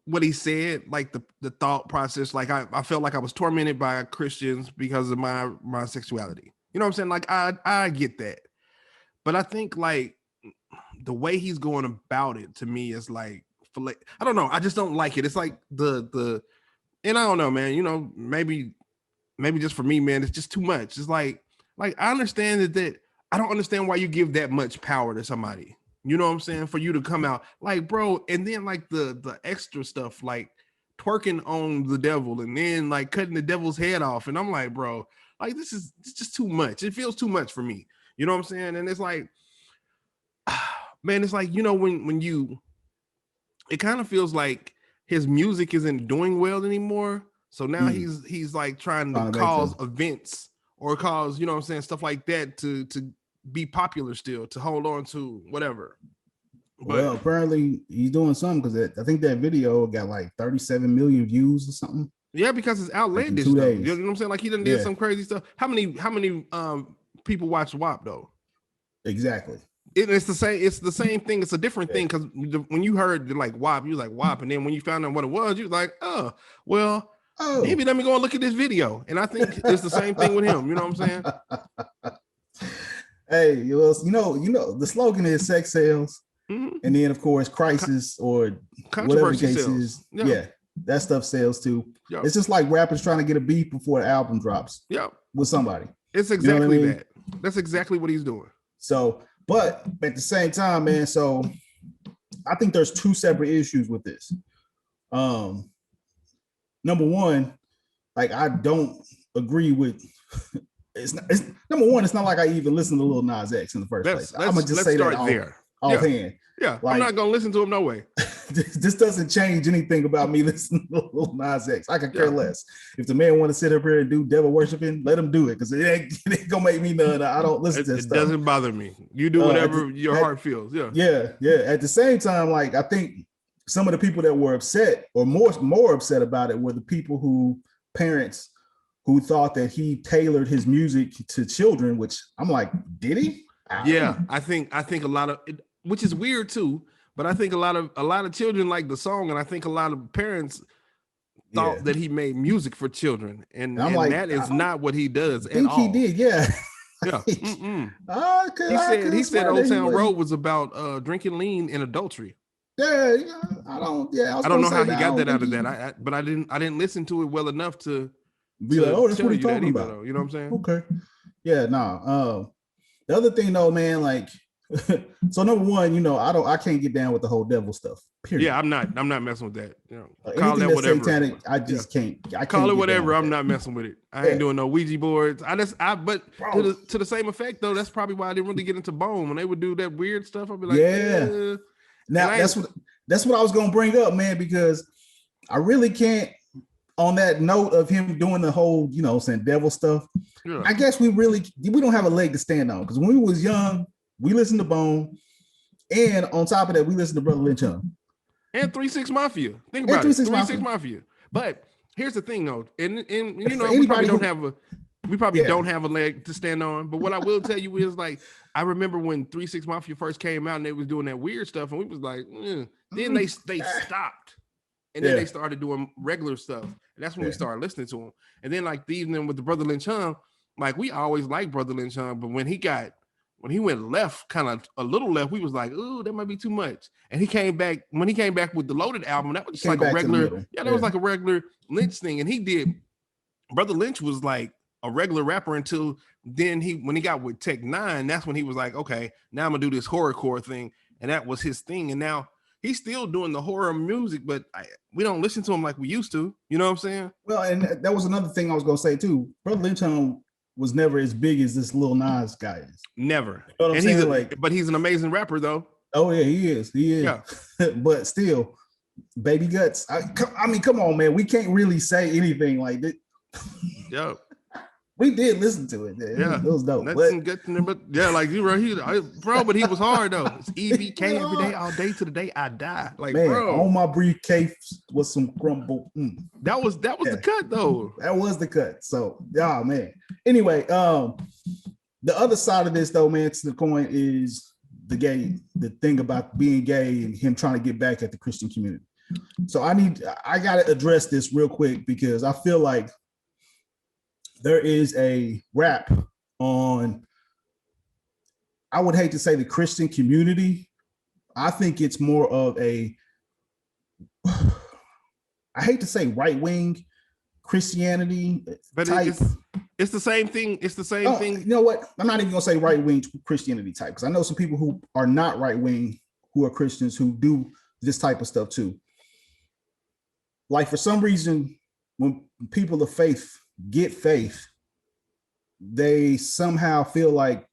what he said, like the thought process. Like I felt like I was tormented by Christians because of my sexuality. You know what I'm saying? Like I get that. But I think like the way he's going about it to me is like I don't know. I just don't like it. It's like the and I don't know, man, you know, maybe just for me, man, it's just too much. It's like I understand that I don't understand why you give that much power to somebody. You know what I'm saying? For you to come out like, bro, and then like the extra stuff, like twerking on the devil and then like cutting the devil's head off. And I'm like, bro, like it's just too much. It feels too much for me. You know what I'm saying? And it's like, man, it's like, you know, when it kind of feels like his music isn't doing well anymore. So now he's like trying to cause events or cause, you know what I'm saying, stuff like that to be popular still, to hold on to whatever. But well, apparently he's doing something because I think that video got like 37 million views or something. Yeah, because it's outlandish. You know what I'm saying? Like he done did some crazy stuff. How many people watch WAP though? Exactly. It's the same thing. It's a different thing because when you heard like WAP, you was like WAP, and then when you found out what it was, you was like, oh, well, maybe let me go and look at this video. And I think it's the same thing with him. You know what I'm saying? Hey, well, you know, the slogan is sex sales, and then of course crisis or whatever the case is. Yeah. that stuff sells too. Yep. It's just like rappers trying to get a beat before the album drops. Yep. With somebody. It's exactly you know what I mean? that. That's exactly what he's doing. So, but at the same time, man, so I think there's two separate issues with this. Number one, like I don't agree with it's number one, it's not like I even listen to Lil Nas X in the first place. I'm gonna just say that offhand. Yeah, like, I'm not gonna listen to him no way. This doesn't change anything about me listening to Lil Nas X. I could care less. If the man want to sit up here and do devil worshiping, let him do it, because it ain't gonna make me none. I don't listen to that stuff. It doesn't bother me. You do whatever your heart feels. Yeah. At the same time, like I think some of the people that were upset or more upset about it were the people parents who thought that he tailored his music to children, which I'm like, did he? I think a lot of it, which is weird too, but I think a lot of children like the song, and I think a lot of parents thought that he made music for children, and like, that is not what he does at all. He did, yeah. He said Old Town Road was about drinking lean and adultery. I don't know how he got that out of that. But I didn't listen to it well enough to be like, oh, that's what he's talking about. Though. You know what I'm saying? Okay. Yeah, no. The other thing though, man, like so number one, I can't get down with the whole devil stuff. Period. Yeah, I'm not messing with that. Call that whatever. Satanic, I just can't. I call can't it whatever. I'm not messing with it. I ain't doing no Ouija boards. But to the same effect though, that's probably why I didn't really get into Bone when they would do that weird stuff. I'd be like, Now that's what I was gonna bring up, man, because I really can't. On that note of him doing the whole, saying devil stuff, I guess we don't have a leg to stand on, because when we was young, we listened to Bone, and on top of that, we listened to Brother Lynch and 3-6 Mafia. Think about it, 3-6 Mafia. But here's the thing, though, and we probably don't have a leg to stand on. But what I will tell you is, like, I remember when 3-6 Mafia first came out and they was doing that weird stuff, and we was like, then they stopped. And then they started doing regular stuff. And that's when we started listening to him. And then like the evening with the Brother Lynch Hung, like we always liked Brother Lynch Hung, but when he went left, kind of a little left, we was like, ooh, that might be too much. And when he came back with the Loaded album, that was just like a regular, was like a regular Lynch thing. And Brother Lynch was like a regular rapper until then when he got with Tech Nine, that's when he was like, okay, now I'm gonna do this horrorcore thing. And that was his thing. And now he's still doing the horror music, but we don't listen to him like we used to. You know what I'm saying? Well, and that was another thing I was going to say too. Brother Lynch was never as big as this Lil Nas guy is. Never. You know what I'm saying? But he's an amazing rapper though. Oh yeah, he is. Yeah. But still, Baby Guts. I mean, come on, man. We can't really say anything like that. Yeah. We did listen to it. Man. Yeah, it was dope. But like you were, but he was hard though. It's EBK every day, all day to the day I die. Like, man, bro, on my briefcase was some crumble. That was the cut though. That was the cut. So, man. Anyway, the other side of this though, man, to the coin is the thing about being gay and him trying to get back at the Christian community. So I got to address this real quick, because I feel like there is a rap on, I would hate to say the Christian community. I think it's more of I hate to say right-wing Christianity, but type. It's the same thing. It's the same thing. You know what? I'm not even gonna say right-wing Christianity type, because I know some people who are not right-wing, who are Christians, who do this type of stuff too. Like, for some reason, when people of faith get faith, they somehow feel like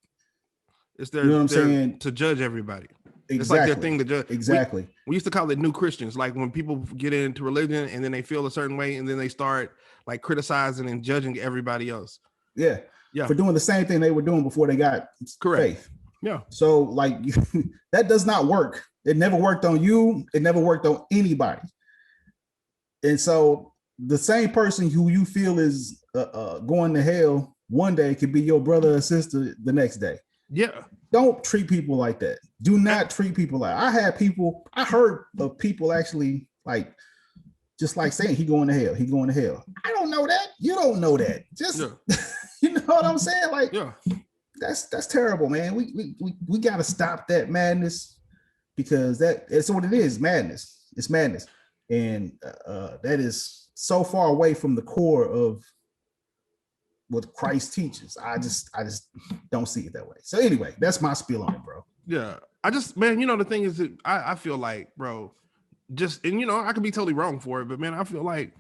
it's their, saying, to judge everybody. Exactly. It's like their thing to judge. Exactly. We used to call it new Christians. Like when people get into religion and then they feel a certain way and then they start like criticizing and judging everybody else. Yeah. For doing the same thing they were doing before they got faith. Yeah. So like that does not work. It never worked on you. It never worked on anybody. And so the same person who you feel is going to hell one day could be your brother or sister the next day. Yeah. Don't treat people like that. Do not treat people like I heard of people actually like just like saying he going to hell. He going to hell. I don't know that. You don't know that. Just you know what I'm saying? Like that's terrible, man. We gotta stop that madness, because that's what it is, madness. It's madness. and that is so far away from the core of what Christ teaches. I just don't see it that way. So anyway, that's my spiel on it, bro. Yeah, I just, man, the thing is that I feel like, bro, just, and I could be totally wrong for it, but man, I feel like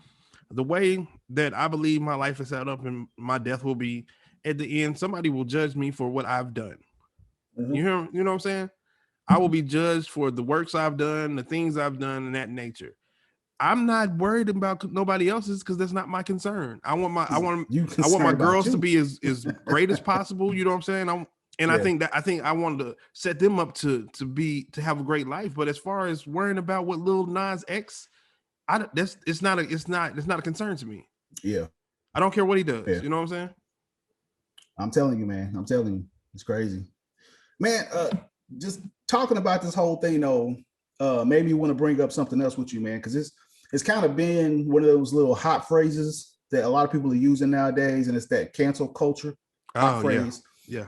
the way that I believe my life is set up and my death will be, at the end, somebody will judge me for what I've done. Mm-hmm. You know what I'm saying? I will be judged for the works I've done, the things I've done, and that nature. I'm not worried about nobody else's because that's not my concern. I want my girls to be as great as possible. You know what I'm saying? I think I wanted to set them up to have a great life. But as far as worrying about what Lil Nas X, it's not a concern to me. Yeah, I don't care what he does. Yeah. You know what I'm saying? I'm telling you, man. I'm telling you, it's crazy, man. Just talking about this whole thing, though, maybe you want to bring up something else with you, man, because it's kind of been one of those little hot phrases that a lot of people are using nowadays, and it's that cancel culture hot phrase. Yeah.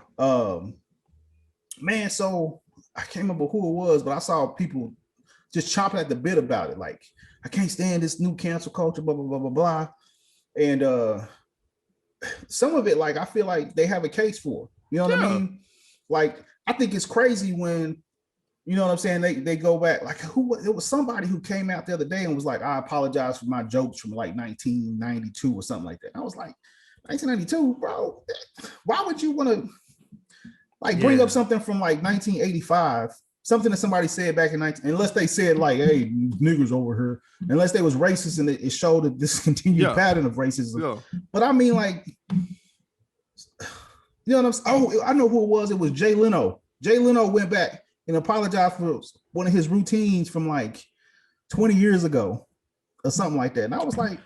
Man, so I can't remember who it was, but I saw people just chopping at the bit about it. Like, I can't stand this new cancel culture, blah, blah, blah, blah, blah. And some of it, like, I feel like they have a case for. You know what I mean? Like, I think it's crazy when, you know what I'm saying, they go back, like, it was somebody who came out the other day and was like, I apologize for my jokes from like 1992 or something like that. And I was like, 1992, bro, why would you want to like bring up something from like 1985, something that somebody said back in 19, unless they said like, hey, niggers over here, unless they was racist and it showed a discontinued pattern of racism. Yeah. But I mean, like, you know what I'm saying? Oh, I know who it was. It was Jay Leno. Jay Leno went back and apologized for one of his routines from like 20 years ago or something like that. And I was like,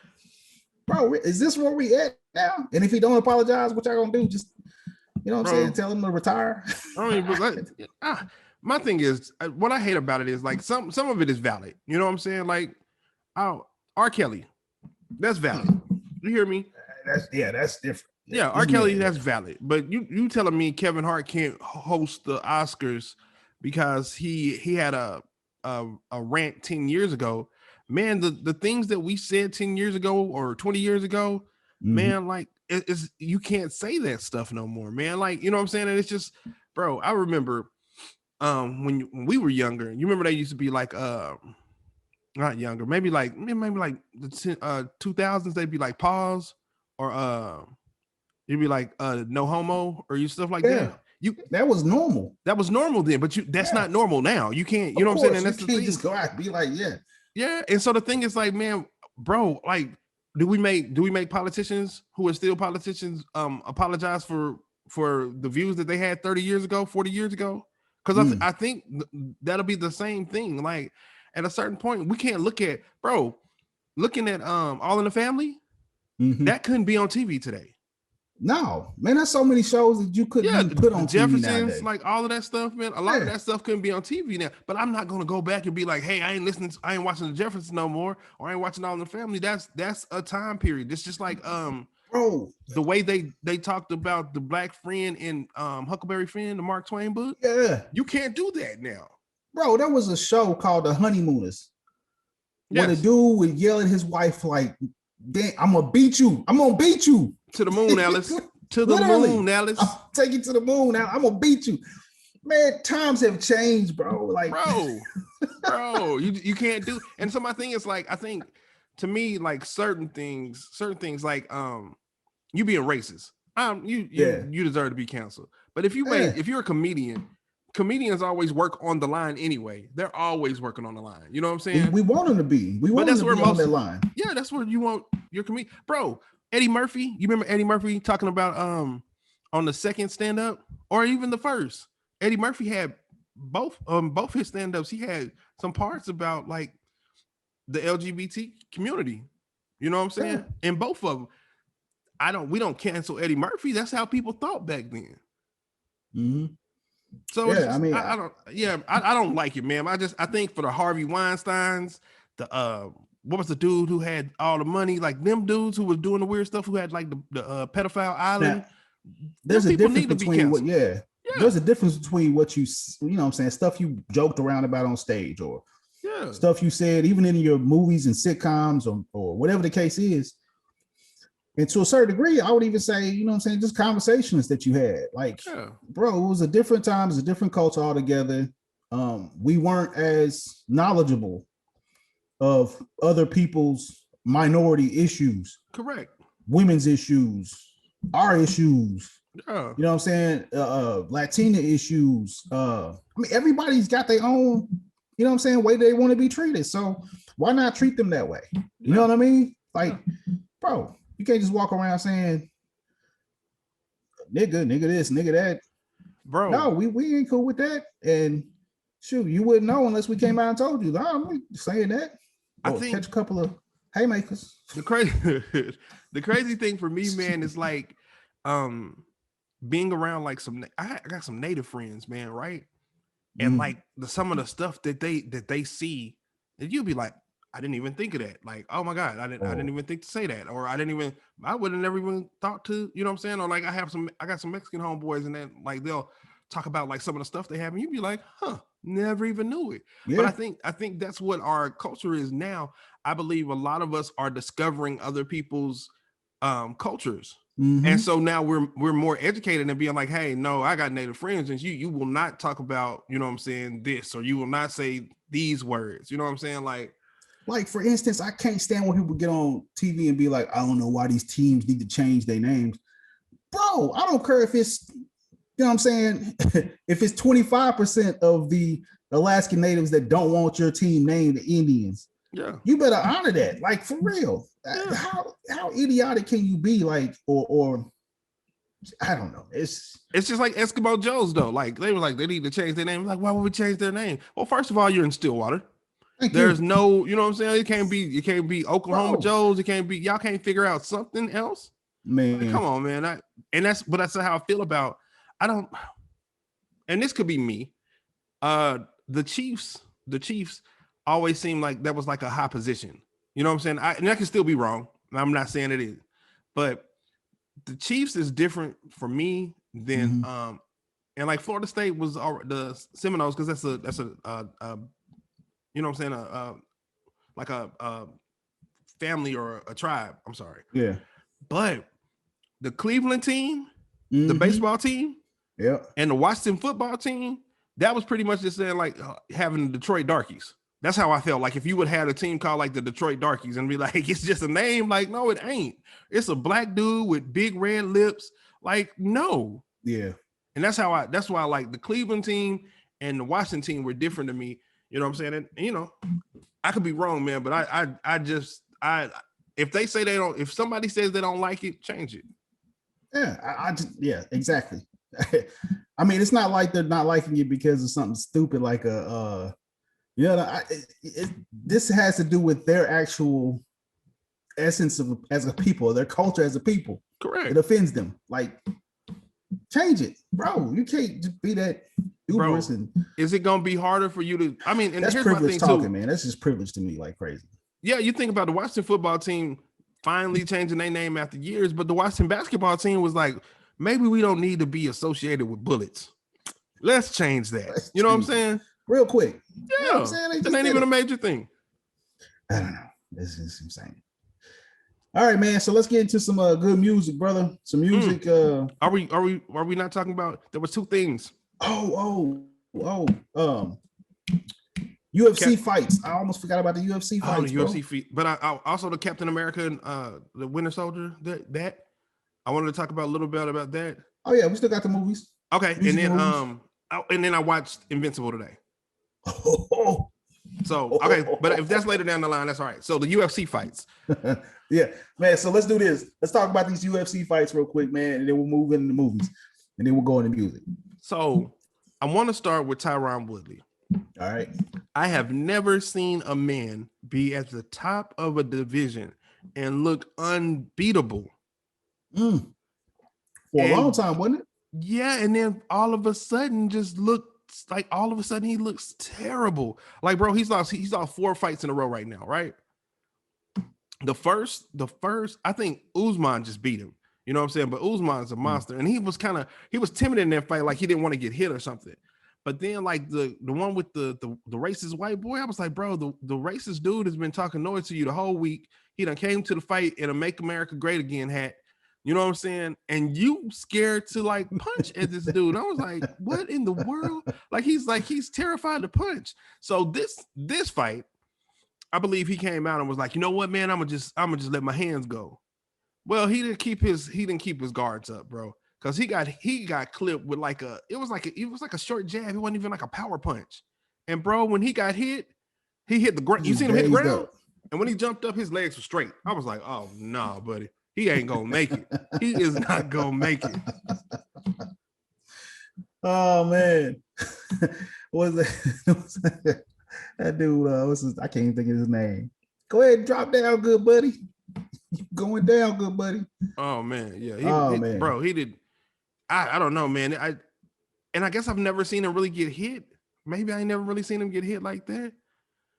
bro, is this where we at now? And if he don't apologize, what y'all gonna do? Just, you know what I'm saying? Tell him to retire. I mean, but my thing is, what I hate about it is like some of it is valid. You know what I'm saying? Like, R. Kelly, that's valid. You hear me? That's different. Yeah, R. Kelly, that's valid. But you telling me Kevin Hart can't host the Oscars because he had a rant 10 years ago? Man, the things that we said 10 years ago or 20 years ago, man, like, it's you can't say that stuff no more, man. Like, you know what I'm saying? And it's just, bro, I remember when we were younger, you remember they used to be like not younger, maybe like the 2000s, they'd be like pause, or you'd be like no homo, or you stuff like that. That was normal. That was normal then, but that's not normal now. You can't, you know what I'm saying? And that's you can't just go out and be like, yeah. And so the thing is, like, man, bro, like, do we make politicians who are still politicians apologize for the views that they had 30 years ago, 40 years ago? Because I think that'll be the same thing. Like, at a certain point, we can't looking at All in the Family, that couldn't be on TV today. No, man, there's so many shows that you couldn't put on Jeffersons, TV nowadays. Like all of that stuff, man. A lot of that stuff couldn't be on TV now. But I'm not gonna go back and be like, hey, I ain't watching the Jeffersons no more, or I ain't watching All in the Family. That's a time period. It's just like bro, the way they talked about the black friend in Huckleberry Finn, the Mark Twain book. Yeah, you can't do that now, bro. There was a show called The Honeymooners. When a dude would yell at his wife like, "Damn, I'm gonna beat you. I'm gonna beat you to the moon, Alice. To the moon, Alice. I'll take you to the moon. Now I'm gonna beat you." Man, times have changed, bro. Like, bro, you can't do. And so my thing is, like, I think to me, like, certain things like you being racist, you deserve to be canceled. But if you're a comedian, comedians always work on the line anyway. They're always working on the line. You know what I'm saying? We want them to be. We want them to be on that line. Yeah, that's where you want your comedian. Bro, Eddie Murphy. You remember Eddie Murphy talking about on the second stand-up, or even the first? Eddie Murphy had both his stand-ups. He had some parts about like the LGBT community. You know what I'm saying? Yeah. And both of them. We don't cancel Eddie Murphy. That's how people thought back then. So yeah, I don't like it, man. I think for the Harvey Weinsteins, what was the dude who had all the money, like them dudes who was doing the weird stuff, who had like the pedophile island. Now, there's a difference between there's a difference between what you know what I'm saying, stuff you joked around about on stage, or stuff you said, even in your movies and sitcoms or whatever the case is. And to a certain degree, I would even say, you know what I'm saying, just conversations that you had. Like, bro, it was a different time, it's a different culture altogether. We weren't as knowledgeable of other people's minority issues. Correct. Women's issues, our issues. Yeah. You know what I'm saying? Latina issues. I mean, everybody's got their own, you know what I'm saying, way they want to be treated. So why not treat them that way? You know what I mean? Like, bro, you can't just walk around saying nigga this, nigga that. Bro. No, we ain't cool with that. And shoot, you wouldn't know unless we came out and told you. I'm not saying that. I think catch a couple of haymakers. The crazy thing for me, man, is like being around like I got some native friends, man, right? And like some of the stuff that they see, and you'll be like, I didn't even think of that. Like, oh my God, I didn't even think to say that. Or I would have never even thought to, you know what I'm saying? Or like I got some Mexican homeboys and then like they'll talk about like some of the stuff they have, and you'd be like, huh, never even knew it. Yeah. But I think that's what our culture is now. I believe a lot of us are discovering other people's cultures. And so now we're more educated and being like, hey, no, I got native friends, and you will not talk about, you know what I'm saying, this, or you will not say these words. You know what I'm saying? Like for instance, I can't stand when people get on TV and be like, I don't know why these teams need to change their names. Bro, I don't care if it's, you know what I'm saying, if it's 25% of the Alaskan natives that don't want your team named the Indians. Yeah, you better honor that, like, for real. Yeah. How idiotic can you be? Like, or I don't know. It's just like Eskimo Joe's though. Like they were like they need to change their name. Like, why would we change their name? Well, first of all, you're in Stillwater. There's no, you know what I'm saying? It can't be Oklahoma Joe's. It can't be, y'all can't figure out something else. Man, like, come on, man. That's how I feel about. And this could be me. The Chiefs always seem like that was like a high position. You know what I'm saying? And I can still be wrong. I'm not saying it is, but the Chiefs is different for me than and like Florida State was the Seminoles, because that's a you know what I'm saying, like a family or a tribe. I'm sorry. Yeah. But the Cleveland team, the baseball team, and the Washington football team, that was pretty much just saying like having the Detroit Darkies. That's how I felt. Like if you would have a team called like the Detroit Darkies and be like, it's just a name. Like, no, it ain't. It's a black dude with big red lips. Like, no. Yeah. And that's why I like the Cleveland team and the Washington team were different to me. You know what I'm saying? And you know, I could be wrong, man, but I just if they say they don't, if somebody says they don't like it, change it. Yeah, yeah, exactly. I mean, it's not like they're not liking it because of something stupid like this has to do with their actual essence as a people, their culture as a people. Correct. It offends them. Like, change it, bro. You can't just be that hubris. And is it gonna be harder for you to? I mean, and that's here's privilege my thing talking, too, man. That's just privilege to me, like crazy. Yeah, you think about the Washington football team finally changing their name after years, but the Washington basketball team was like, maybe we don't need to be associated with bullets. Let's change that. You know what I'm saying? Real quick. Yeah, you know what I'm saying? That ain't even a major thing. I don't know. This is insane. All right, man. So let's get into some good music, brother. Some music. Are we not talking about? There was two things. UFC fights. I almost forgot about the UFC fights. The UFC fight, but I also the Captain America and the Winter Soldier. That I wanted to talk about a little bit about that. Oh yeah, we still got the movies. Okay, and then I watched Invincible today. So okay, but if that's later down the line, that's all right. So the UFC fights. Yeah, man. So let's do this. Let's talk about these UFC fights real quick, man, and then we'll move into the movies, and then we'll go into music. So I want to start with Tyron Woodley. All right. I have never seen a man be at the top of a division and look unbeatable. For a long time, wasn't it? Yeah, and then all of a sudden just looks like he looks terrible. Like, bro, he's lost 4 fights in a row right now, right? The first, I think Usman just beat him. You know what I'm saying? But Usman's a monster, and he was timid in that fight, like he didn't want to get hit or something. But then like the one with the racist white boy, I was like, bro, the racist dude has been talking noise to you the whole week. He done came to the fight in a Make America Great Again hat. You know what I'm saying? And you scared to like punch at this dude. I was like, what in the world? He's terrified to punch. So this fight, I believe he came out and was like, you know what, man, I'm gonna just let my hands go. Well, he didn't keep his guards up, bro. Because he got clipped with it was like a short jab. It wasn't even like a power punch. And bro, when he got hit, he hit the ground. You seen him hit the ground? Up. And when he jumped up, his legs were straight. I was like, oh no, buddy. He ain't gonna make it. He is not gonna make it. Oh man. What was that? That dude, I can't even think of his name. Go ahead and drop down, good buddy. Going down, good buddy. Oh man, yeah. Man. Bro, he did. I don't know, man. I guess I've never seen him really get hit. Maybe I ain't never really seen him get hit like that.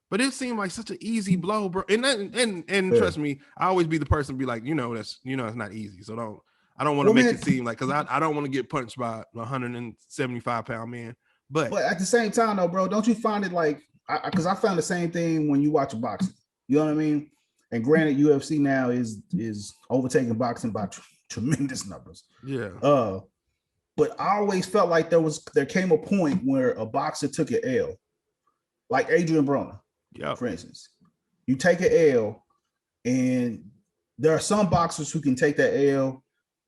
But it seemed like such an easy blow, bro. And trust me, I always be the person to be like, it's not easy. So I don't want to make it seem like, because I don't want to get punched by a 175-pound man. But at the same time, though, bro, don't you find it like, because I found the same thing when you watch a boxing. You know what I mean? And granted, UFC now is overtaking boxing by tremendous numbers. Yeah. But I always felt like there came a point where a boxer took an L, like Adrian Broner. Yeah. For instance, you take an L, and there are some boxers who can take that L,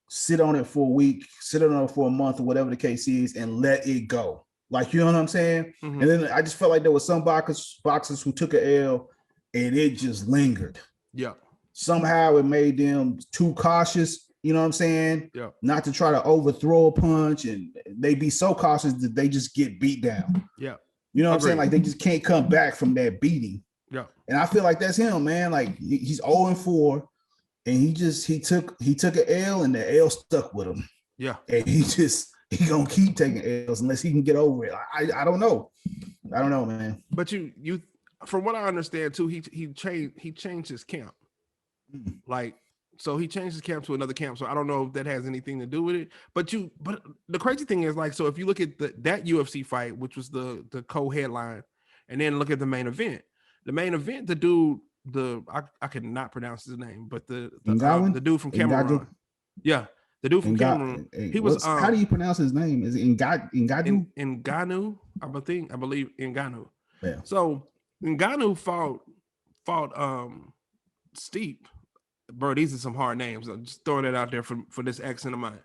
sit on it for a week, sit on it for a month, or whatever the case is, and let it go. Like, you know what I'm saying? Mm-hmm. And then I just felt like there was some boxers who took an L, and it just lingered. Yeah. Somehow it made them too cautious. You know what I'm saying? Yeah. Not to try to overthrow a punch, and they be so cautious that they just get beat down. Yeah. You know what I'm saying? Like, they just can't come back from that beating. Yeah. And I feel like that's him, man. Like, he's 0-4, and he took an L, and the L stuck with him. Yeah. And he gonna keep taking L's unless he can get over it. I don't know. I don't know, man. But you from what I understand too, he changed his camp. Like, so he changed his camp to another camp. So I don't know if that has anything to do with it. But the crazy thing is, like, so if you look at that UFC fight, which was the co-headline, and then look at the main event. The main event, the dude, I could not pronounce his name, but the dude from Cameroon. Yeah, the dude from Cameroon. He was. How do you pronounce his name? Is it Ngannou? Ngannou, I believe Ngannou. Yeah. So Ngannou fought Steep. Bro, these are some hard names. I'm just throwing it out there for this accent of mine.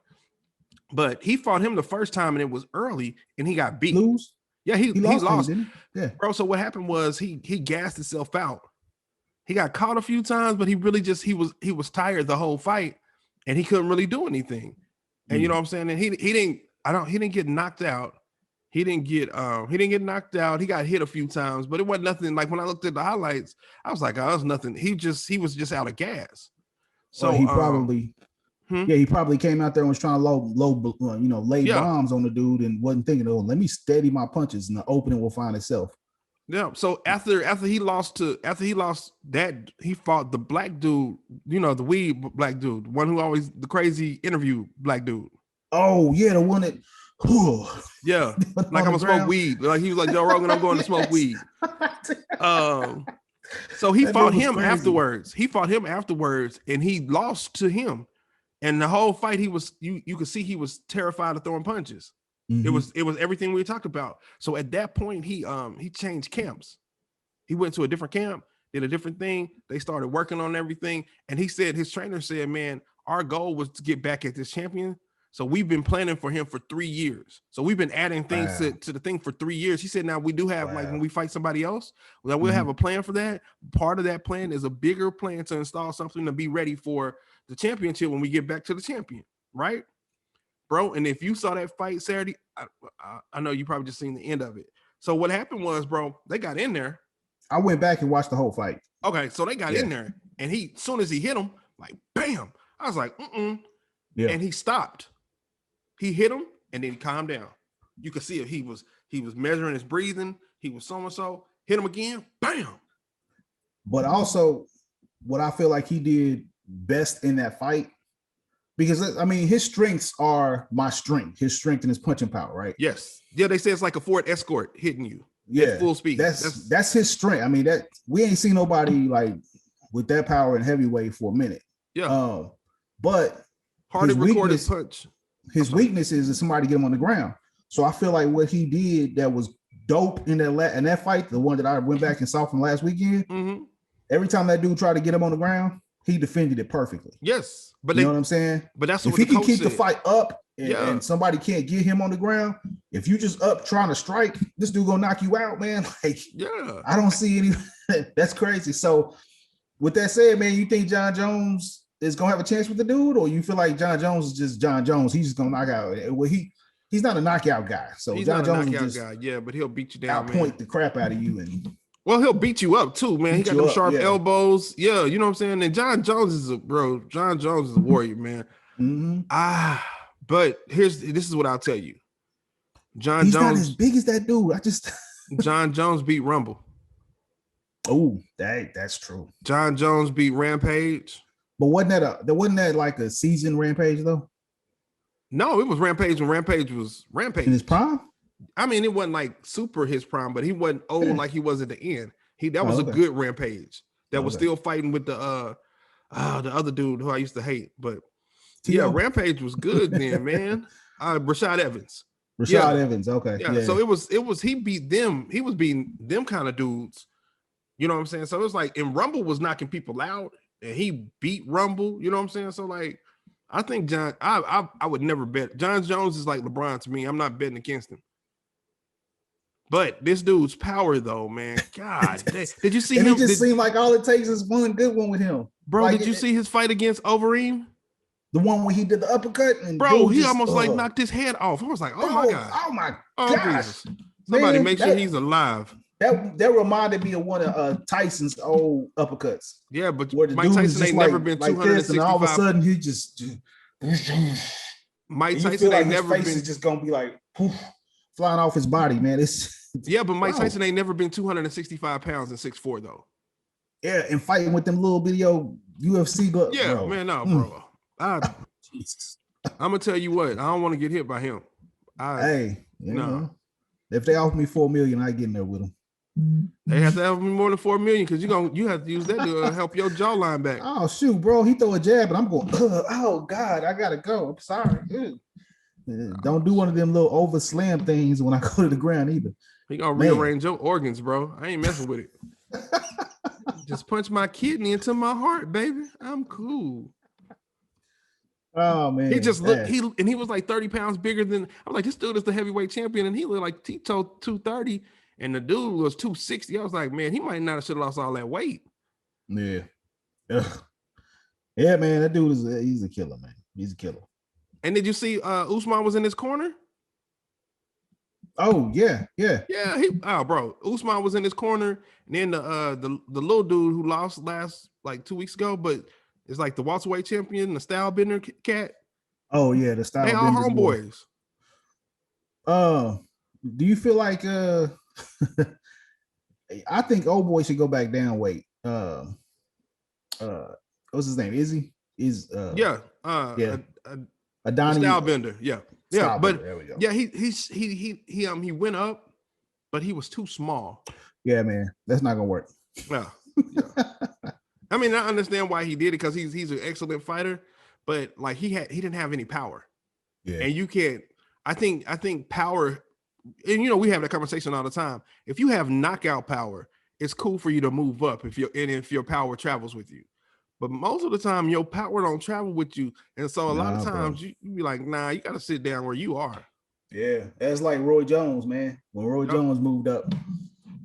But he fought him the first time, and it was early, and he got beat. Lose? Yeah, he lost. Him, yeah, bro. So what happened was he gassed himself out. He got caught a few times, but he really just he was tired the whole fight, and he couldn't really do anything. And you know what I'm saying? And he didn't get knocked out. He didn't get knocked out. He got hit a few times, but it wasn't nothing. Like, when I looked at the highlights, I was like, oh, it was nothing. He was just out of gas. So he probably he probably came out there and was trying to lay bombs on the dude and wasn't thinking, oh, let me steady my punches and the opening will find itself. Yeah. So after he lost that, he fought the black dude, the weed black dude, one who always the crazy interview black dude. Oh yeah, the one that. Yeah, like I'm gonna smoke weed. Like he was like, Joe Rogan, I'm going to smoke weed. So he fought him afterwards. And he lost to him. And the whole fight, you could see he was terrified of throwing punches. Mm-hmm. It was everything we talked about. So at that point, he changed camps. He went to a different camp, did a different thing. They started working on everything, and his trainer said, "Man, our goal was to get back at this champion. So we've been planning for him for 3 years. So we've been adding things to the thing for 3 years." He said, "Now we do have like when we fight somebody else, we'll have a plan for that. Part of that plan is a bigger plan to install something to be ready for the championship when we get back to the champion, right, bro?" And if you saw that fight Saturday, I know you probably just seen the end of it. So what happened was, bro, they got in there. I went back and watched the whole fight. Okay, so they got in there, and as soon as he hit him, like bam, I was like, yeah, and he stopped. He hit him and then he calmed down. You could see it. He was measuring his breathing. He was so hit him again. Bam. But also, what I feel like he did best in that fight, Because I mean, his strengths are my strength. His strength and his punching power, right? Yes. Yeah, they say it's like a Ford Escort hitting you Yeah, at full speed. That's his strength. I mean, that we ain't seen nobody like with that power in heavyweight for a minute. Yeah. But hard his recorded weakness, punch. his weakness is somebody get him on the ground. So I feel like what he did that was dope in that fight, the one that I went back and saw from last weekend. Mm-hmm. Every time that dude tried to get him on the ground, he defended it perfectly. Yes, but you know what I'm saying? But that's if what he the can keep said. the fight up and somebody can't get him on the ground, if you just up trying to strike, this dude gonna knock you out, man. Like, yeah, I don't see any. That's crazy. So, with that said, man, you think John Jones is gonna have a chance with the dude, or you feel like John Jones is just John Jones? He's just gonna knock out. Well, he's not a knockout guy. So he's John not a Jones knockout will just guy. Yeah, but he'll beat you down, outpoint man. the crap out of you, and well, he'll beat you up too, man. He got them sharp elbows. Yeah, you know what I'm saying. And John Jones is John Jones is a warrior, man. Mm-hmm. But this is what I'll tell you. He's not as big as that dude. John Jones beat Rumble. Oh, that's true. John Jones beat Rampage. But wasn't that like a season Rampage though? No, it was Rampage when Rampage was Rampage. In his prime? I mean, it wasn't like super his prime, but he wasn't old like he was at the end. That was a good Rampage that was still fighting with the other dude who I used to hate. But yeah, Rampage was good then, man. Rashad Evans. Evans, okay. Yeah. So it was he beat them. He was beating them kind of dudes. You know what I'm saying? So it was like, and Rumble was knocking people out, and he beat Rumble. You know what I'm saying? So like, I think I would never bet. John Jones is like LeBron to me. I'm not betting against him. But this dude's power, though, man. God, did you see and him? It just seemed like all it takes is one good one with him, bro. Like, did you see his fight against Overeem? The one where he did the uppercut, and bro, he almost like knocked his head off. I was like, oh my god, oh my gosh! Jesus. Somebody make sure he's alive. That reminded me of one of Tyson's old uppercuts. Yeah, but Mike Tyson ain't never been 265. And all of a sudden he just Mike Tyson ain't never been. Is just gonna be like poof, flying off his body, man. Yeah, but Mike Tyson ain't never been 265 pounds and 6'4" though. Yeah, and fighting with them little video UFC gloves. Yeah, bro. Man, no, bro. Jesus. I'm gonna tell you what, I don't want to get hit by him. Know, if they offer me $4 million, I get in there with them. They have to have me more than $4 million because you have to use that to help your jawline back. Oh shoot, bro! He throw a jab, and I'm going. Oh God, I gotta go. I'm sorry. Don't do one of them little over slam things when I go to the ground either. He gonna rearrange your organs, bro. I ain't messing with it. Just punch my kidney into my heart, baby. I'm cool. Oh man, he just looked. He was like 30 pounds bigger than. I'm like, this dude is the heavyweight champion, and he looked like Tito 230, and the dude was 260. I was like, man, he might not have should have lost all that weight. Yeah, yeah, man, that dude he's a killer, man. He's a killer. And did you see Usman was in his corner? Oh yeah. Bro, Usman was in his corner, and then the little dude who lost last like 2 weeks ago, but it's like the welterweight champion, the style bender cat. Oh yeah, the style. They all homeboys. Do you feel like I think old boy should go back down weight. What's his name? Adani style bender. Yeah. But there we go. Yeah, he went up, but he was too small. Yeah, man, that's not gonna work. Yeah. I mean, I understand why he did it because he's an excellent fighter, but like he didn't have any power. Yeah. And you can't. I think power, and we have that conversation all the time. If you have knockout power, it's cool for you to move up if your power travels with you. But most of the time, your power don't travel with you, and so a lot of times you be like, nah, you got to sit down where you are. Yeah, that's like Roy Jones, man. When Roy Jones moved up,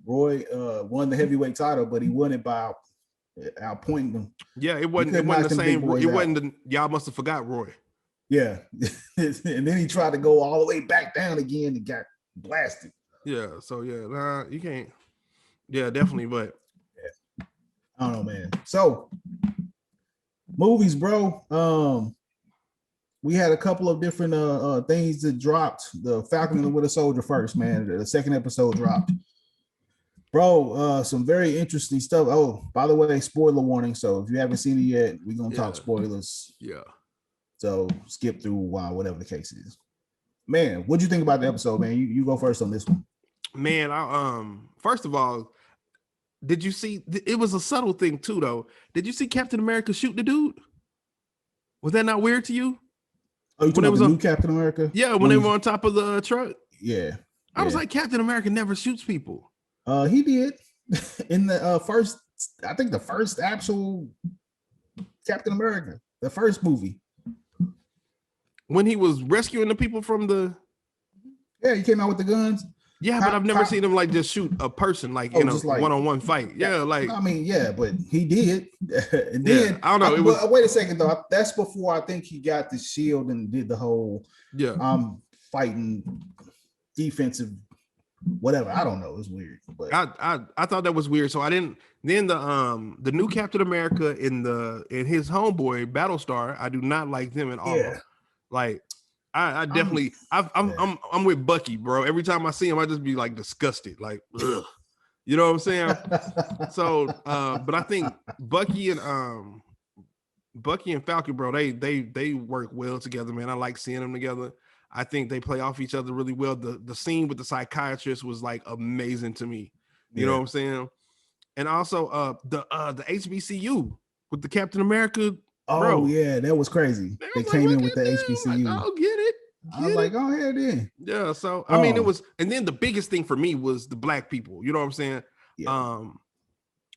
Roy won the heavyweight title, but he won it by outpointing them. Yeah, it wasn't the same. It wasn't. Y'all must have forgot Roy. Yeah, and then he tried to go all the way back down again and got blasted. Yeah, so yeah, you can't. Yeah, definitely, but yeah. I don't know, man. So movies, bro. We had a couple of different things that dropped. The Falcon and the Winter Soldier first, man. The second episode dropped. Bro, some very interesting stuff. Oh, by the way, spoiler warning. So if you haven't seen it yet, we're gonna talk spoilers. Yeah. So skip through whatever the case is. Man, what'd you think about the episode, man? You go first on this one. Man, first of all, did you see? It was a subtle thing too, though. Did you see Captain America shoot the dude? Was that not weird to you? Oh, you talking about the new Captain America? Yeah, when they were on top of the truck. Yeah. I was like, Captain America never shoots people. He did in the first, I think the first actual Captain America, the first movie. When he was rescuing the people from the. Yeah, he came out with the guns. Yeah, but I've never seen him like just shoot a person like in a one-on-one fight. Yeah, like I mean, yeah, but he did. And yeah, then I don't know. Wait a second though. That's before I think he got the shield and did the whole fighting defensive whatever. I don't know. It was weird. But I thought that was weird. So I didn't. Then the new Captain America in his homeboy Battlestar, I do not like them at all. Yeah. Like I definitely I'm with Bucky, bro. Every time I see him, I just be like disgusted. Like, ugh. You know what I'm saying? So but I think Bucky and Falcon, bro, they work well together, man. I like seeing them together. I think they play off each other really well. The scene with the psychiatrist was like amazing to me. You know what I'm saying? And also the HBCU with the Captain America. Oh, bro. Yeah, that was crazy. They came in with the HBCU. I'll get it. I was like, go ahead then. Yeah, so I mean it was, and then the biggest thing for me was the black people. You know what I'm saying? Yeah.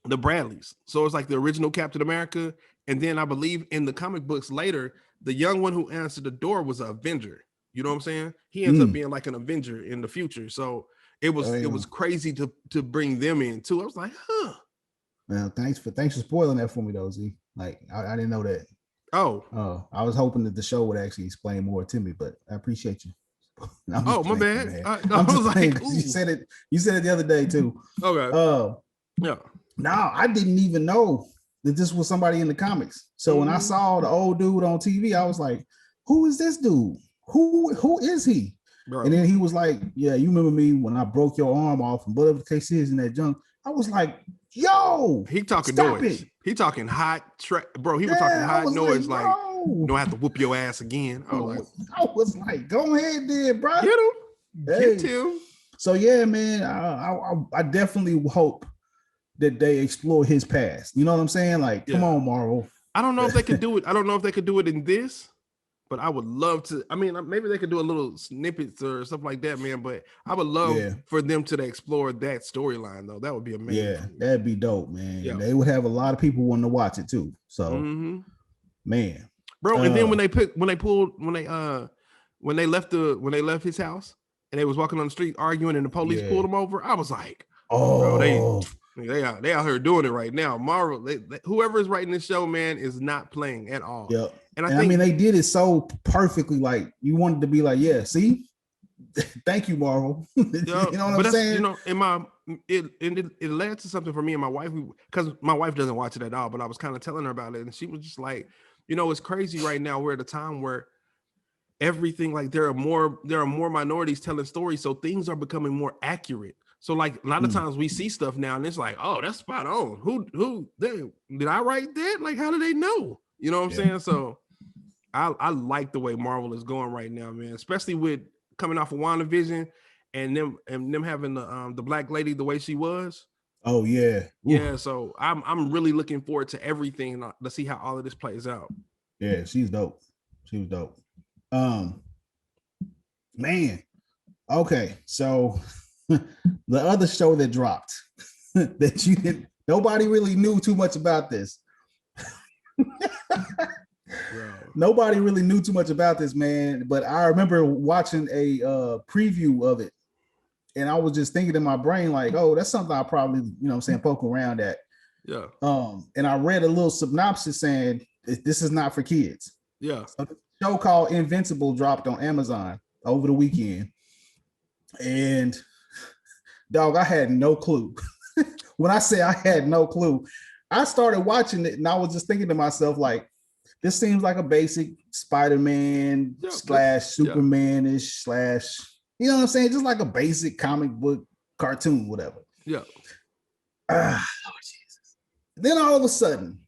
The Bradleys. So it's like the original Captain America, and then I believe in the comic books later, the young one who answered the door was an Avenger. You know what I'm saying? He ends up being like an Avenger in the future. So it was crazy to bring them in too. I was like, huh. Well, thanks for spoiling that for me though, Z. Like I didn't know that. Oh, I was hoping that the show would actually explain more to me, but I appreciate you. My bad. I was like, you said it the other day too. Okay. Yeah. Now I didn't even know that this was somebody in the comics. So when I saw the old dude on TV, I was like, who is this dude? Who is he? Bro. And then he was like, yeah, you remember me when I broke your arm off and whatever the case is in that junk. I was like, yo, he talking noise. He talking hot bro. He was talking hot noise like you don't have to whoop your ass again. I was like, go ahead then, bro. Get him. Get him. So yeah, man, I definitely hope that they explore his past. You know what I'm saying? Like, come on, Marvel. I don't know if they could do it. I don't know if they could do it in this, but I would love to. I mean, maybe they could do a little snippets or stuff like that, man. But I would love for them to explore that storyline, though. That would be amazing. Yeah, that'd be dope, man. Yeah. They would have a lot of people wanting to watch it too. So, man, bro. And then when they left his house and they was walking on the street arguing and the police pulled them over, I was like, bro, they out here doing it right now. Marvel, whoever is writing this show, man, is not playing at all. Yeah. And I mean, they did it so perfectly. Like you wanted to be like, yeah, see, thank you, Marvel. You know what I'm saying? You know, it led to something for me and my wife, because my wife doesn't watch it at all. But I was kind of telling her about it, and she was just like, you know, it's crazy right now. We're at a time where everything, like there are more minorities telling stories, so things are becoming more accurate. So like a lot of times we see stuff now, and it's like, oh, that's spot on. Who did I write that? Like, how do they know? You know what I'm saying? So I like the way Marvel is going right now, man. Especially with coming off of WandaVision and them having the black lady the way she was. Oh yeah, yeah. So I'm really looking forward to everything to see how all of this plays out. Yeah, she's dope. She was dope. Man. Okay, so the other show that dropped that nobody really knew too much about this. Nobody really knew too much about this, man. But I remember watching a preview of it, and I was just thinking in my brain, like, oh, that's something I probably, you know what I'm saying, poke around at. Yeah. And I read a little synopsis saying this is not for kids. Yeah. So the show called Invincible dropped on Amazon over the weekend. And dog, I had no clue. When I say I had no clue, I started watching it and I was just thinking to myself, like, this seems like a basic Spider-Man / Superman-ish / you know what I'm saying? Just like a basic comic book cartoon, whatever. Yeah. Oh, Jesus. Then all of a sudden,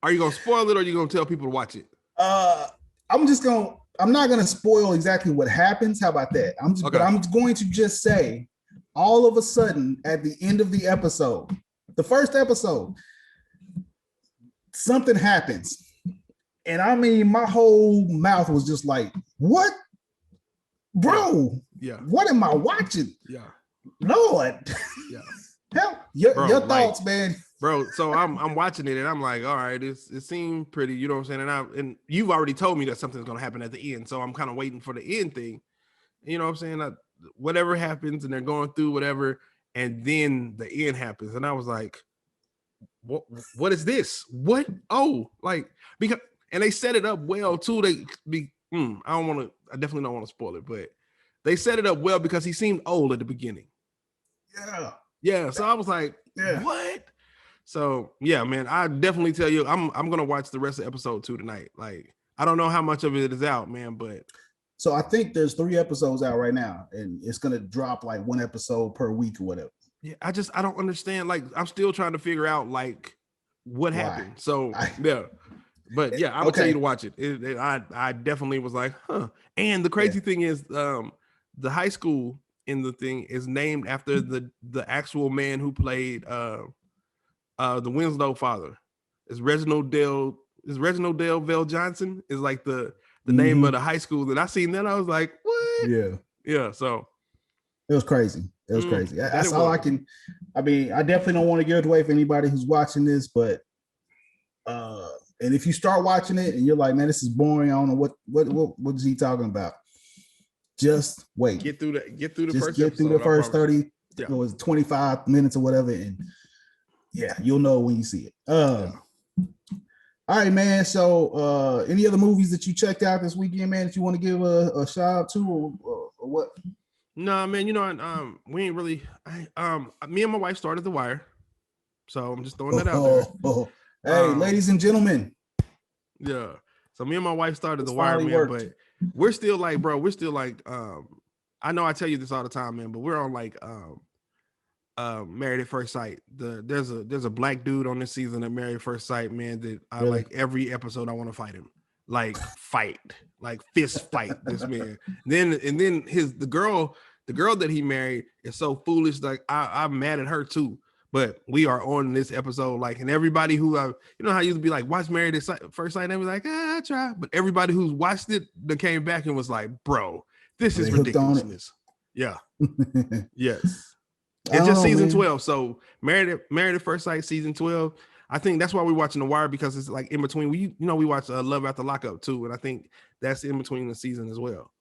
Are you gonna spoil it or are you gonna tell people to watch it? I'm not gonna spoil exactly what happens. How about that? But I'm going to just say, all of a sudden, at the end of the episode, the first episode, something happens. And I mean, my whole mouth was just like, what? Bro, yeah. What am I watching? Yeah. Lord. Yeah. Hell, your thoughts, man. Bro, so I'm watching it and I'm like, all right, it seemed pretty, you know what I'm saying? And you've already told me that something's gonna happen at the end. So I'm kind of waiting for the end thing. You know what I'm saying? Whatever happens, and they're going through whatever, and then the end happens. And I was like, what is this? What? Oh, like, because and they set it up well too. I definitely don't want to spoil it, but they set it up well because he seemed old at the beginning. Yeah. So I was like, what? So yeah, man, I definitely tell you, I'm gonna watch the rest of episode 2 tonight. Like, I don't know how much of it is out, man, but so I think there's 3 episodes out right now, and it's gonna drop like 1 episode per week or whatever. Yeah, I don't understand. Like, I'm still trying to figure out like what happened. So yeah. But yeah, I would tell you to watch it. I definitely was like, huh. And the crazy thing is, the high school in the thing is named after the actual man who played the Winslow father. It's Reginald Dale Vell Johnson is like the name of the high school that I seen. Then I was like, what? Yeah. So it was crazy. It was crazy. That's all I can. I mean, I definitely don't want to give it away for anybody who's watching this, but and if you start watching it and you're like, man, this is boring, I don't know what is he talking about? Just wait. Get through the first 30 or was 25 minutes or whatever, and you'll know when you see it. All right, man. So any other movies that you checked out this weekend, man, that you want to give a shout out to or what? No, man, you know, we ain't really me and my wife started The Wire. So I'm just throwing that out there. Hey, ladies and gentlemen. Yeah. So me and my wife started The Wire, man, but we're still like, I know I tell you this all the time, man, but we're on like Married at First Sight. There's a black dude on this season of Married at First Sight, man, that I like every episode I want to fight him. Like fist fight this man. Then the girl that he married is so foolish, like I'm mad at her too. But we are on this episode, like, and everybody who you know how you used to be like, watch Married at First Sight, and they was like, I try. But everybody who's watched it, they came back and was like, bro, this is ridiculousness. Yeah. Yes. It's just season 12. So Married at First Sight, season 12. I think that's why we're watching The Wire, because it's like in between. We watch Love After Lockup too, and I think that's in between the season as well.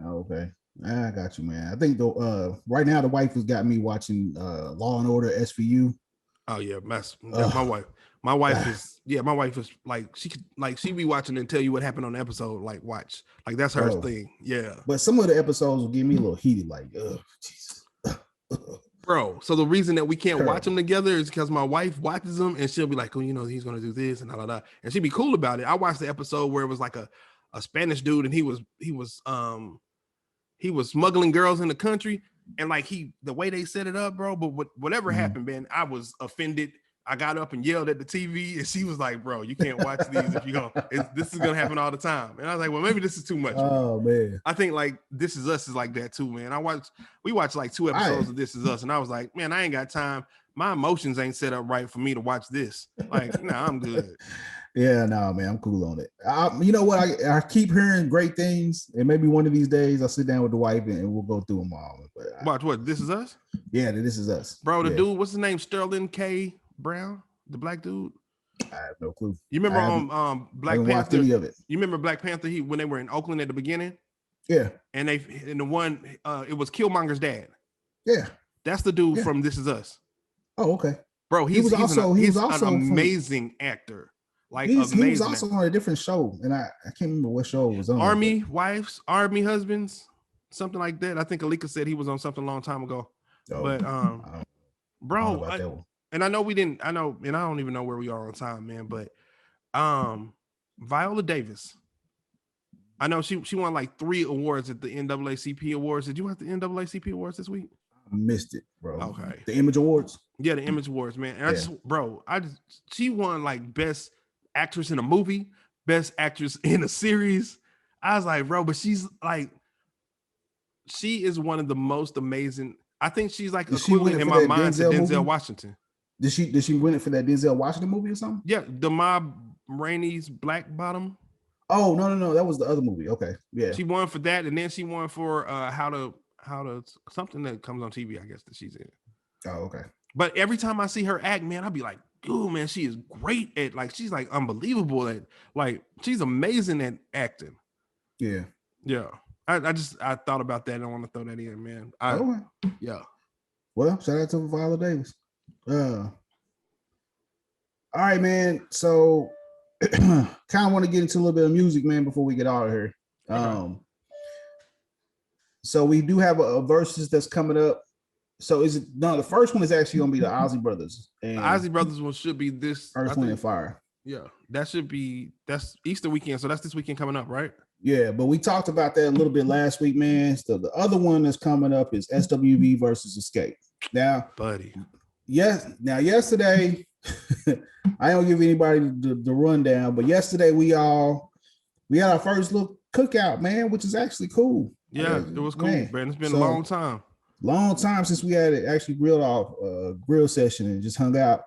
Okay. I got you, man. I think right now the wife has got me watching Law and Order SVU. Oh yeah, that's my wife. My wife is like she be watching and tell you what happened on the episode. Like, watch, like that's her thing. Yeah. But some of the episodes will get me a little heated. Like, Jesus. Bro, so the reason that we can't watch them together is because my wife watches them and she'll be like, oh, you know, he's gonna do this and da. And she'd be cool about it. I watched the episode where it was like a Spanish dude and he was smuggling girls in the country, and like the way they set it up, bro. But whatever happened, man, I was offended. I got up and yelled at the TV, and she was like, "Bro, you can't watch these if you go. This is gonna happen all the time." And I was like, "Well, maybe this is too much." Oh man, I think like This Is Us is like that too, man. We watched like 2 episodes of This Is Us, and I was like, "Man, I ain't got time. My emotions ain't set up right for me to watch this. Like, nah, I'm good." Yeah, no, man, I'm cool on it. You know what? I keep hearing great things, and maybe one of these days I'll sit down with the wife and we'll go through them all. But watch what? This Is Us? Yeah, This Is Us. Bro, the dude, what's his name? Sterling K. Brown, the black dude. I have no clue. You remember on Black Panther? Any of it. You remember Black Panther? When they were in Oakland at the beginning. Yeah. And the one it was Killmonger's dad. Yeah. That's the dude from This Is Us. Oh, okay. Bro, he's also an amazing actor. Like, he was also on a different show, and I can't remember what show it was on. Army Wives, Army Husbands, something like that. I think Alika said he was on something a long time ago. But bro, and I know we didn't. I know, and I don't even know where we are on time, man. But Viola Davis, I know she won like 3 awards at the NAACP awards. Did you have the NAACP awards this week? I missed it, bro. Okay. The Image Awards. Yeah, the Image Awards, man. And Yeah. she won like best actress in a movie, best actress in a series. I was like, bro, but she's like, she is one of the most amazing. I think she's like Did she win equivalent it in for my that mind to Denzel Denzel movie? Washington. Did she win it for that Denzel Washington movie or something? Yeah, the Mob Rainey's Black Bottom. Oh no, that was the other movie. Okay, yeah. She won for that, and then she won for how to something that comes on TV, I guess that she's in. Oh, okay. But every time I see her act, man, I'll be like, "Ooh, man, she is great at like she's like unbelievable at like she's amazing at acting." Yeah. Yeah. I thought about that and I want to throw that in, man. Yeah. Well, shout out to Viola Davis. All right, man. So kind of want to get into a little bit of music, man, before we get out of here. Okay. So we do have a versus that's coming up. So is it no? The first one is actually gonna be the Ozzy Brothers. And the Ozzy Brothers one should be this Earth, Wind, and Fire. Yeah, that's Easter weekend, so that's this weekend coming up, right? Yeah, but we talked about that a little bit last week, man. So the other one that's coming up is SWV versus Escape. Now, buddy. Yes. Now, yesterday, I don't give anybody the rundown, but yesterday we had our first little cookout, man, which is actually cool. Yeah, it was cool, man. It's been a long time. Long time since we had it actually grilled off grill session and just hung out.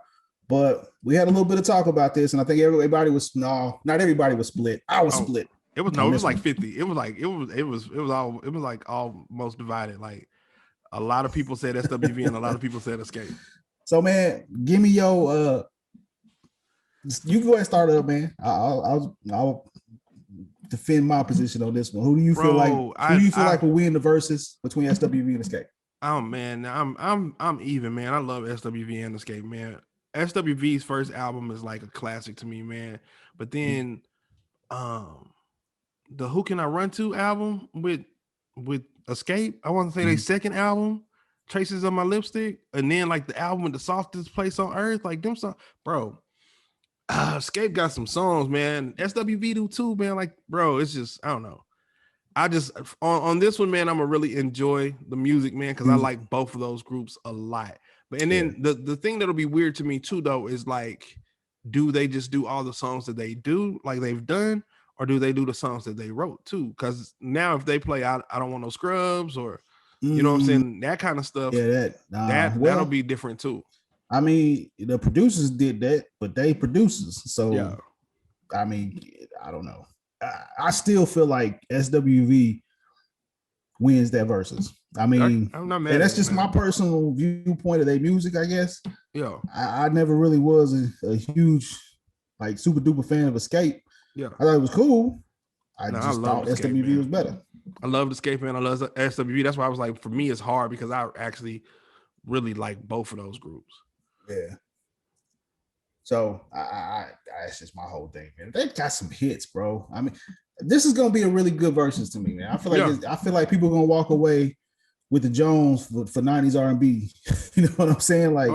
But we had a little bit of talk about this, and I think everybody was not everybody was split. I was split. It was like 50. It was like almost divided. Like a lot of people said SWV and a lot of people said Escape. So, man, give me your you can go ahead and start up, man. I'll defend my position on this one. Who do you feel like will win the versus between SWV and Escape? Oh man, I'm even, man. I love SWV and Escape, man. SWV's first album is like a classic to me, man. But then the Who Can I Run To album with Escape, I want to say their second album, Traces of My Lipstick, and then like the album with The Softest Place on Earth, like them songs, bro. Escape got some songs, man. SWV do too, man. Like, bro, it's just, I don't know. I just on this one, man, I'm gonna really enjoy the music, man, because I like both of those groups a lot. But and then the thing that'll be weird to me too, though, is like, do they just do all the songs that they do, like they've done, or do they do the songs that they wrote too? Because now if they play I Don't Want No Scrubs, or you know what I'm saying, that kind of stuff, that'll be different too. I mean, the producers did that, but they producers. So yeah. I mean, I don't know. I still feel like SWV wins that versus. I mean, I'm not mad, and that's just my personal viewpoint of their music, I guess. Yeah, I never really was a huge, like, super duper fan of Escape. Yeah, I thought it was cool. I thought Escape, SWV was better. I love Escape, man. I love SWV. That's why I was like, for me, it's hard because I actually really like both of those groups. Yeah. So that's just my whole thing, man. They got some hits, bro. I mean, this is gonna be a really good versus to me, man. I feel like people are gonna walk away with the Jones for 90s R&B. You know what I'm saying? Like,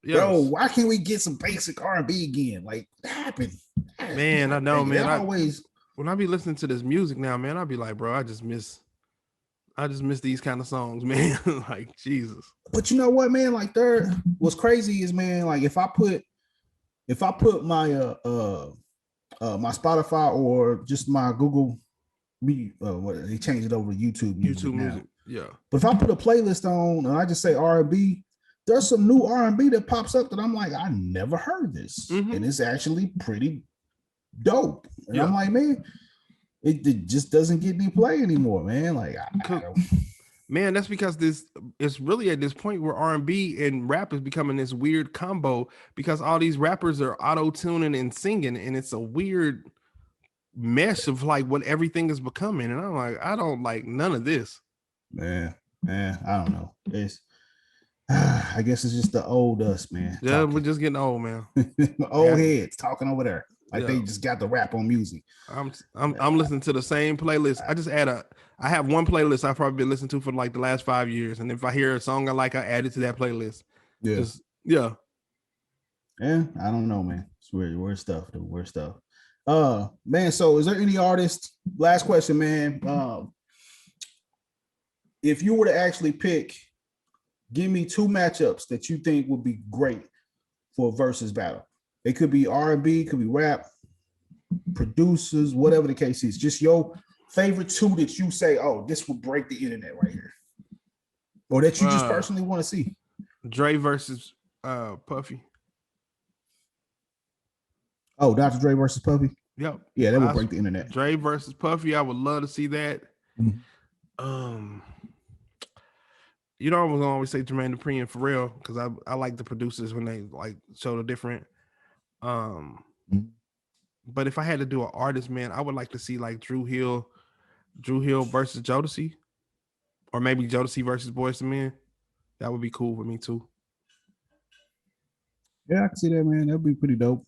bro, why can't we get some basic R&B again? Like, what happened? Man, I know, man. When I be listening to this music now, man, I'll be like, bro, I just miss these kind of songs, man. Like, Jesus. But you know what, man? Like, what's crazy is, man, like if I put my my Spotify or just my Google, they changed it over to YouTube music now. Yeah. But if I put a playlist on and I just say R&B, there's some new R&B that pops up that I'm like, I never heard this, and it's actually pretty dope. And I'm like, man, it just doesn't get any play anymore, man. Like, man, that's because it's really at this point where R&B and rap is becoming this weird combo because all these rappers are auto-tuning and singing, and it's a weird mesh of like what everything is becoming. And I'm like, I don't like none of this. Man, I don't know. It's I guess it's just the old us, man. Yeah, talking. We're just getting old, man. Old heads talking over there. Like they just got the rap on music. I'm listening to the same playlist. I have one playlist I've probably been listening to for like the last 5 years. And if I hear a song I like, I add it to that playlist. Yeah. Yeah, I don't know, man. It's weird stuff. The weird stuff. Man, so is there any artist? Last question, man. If you were to actually pick give me 2 matchups that you think would be great for a versus battle. It could be R&B, could be rap, producers, whatever the case is. Just your favorite 2 that you say, oh, this will break the internet right here. Or that you just personally want to see. Dre versus Puffy. Oh, Dr. Dre versus Puffy? Yep. Yeah, that would break the internet. Dre versus Puffy. I would love to see that. Mm-hmm. You know, I was gonna always say Jermaine Dupri and Pharrell because I like the producers when they like show the different. But if I had to do an artist, man, I would like to see like Drew Hill versus Jodeci, or maybe Jodeci versus Boyz II Men. That would be cool for me too. Yeah, I can see that, man. That'd be pretty dope.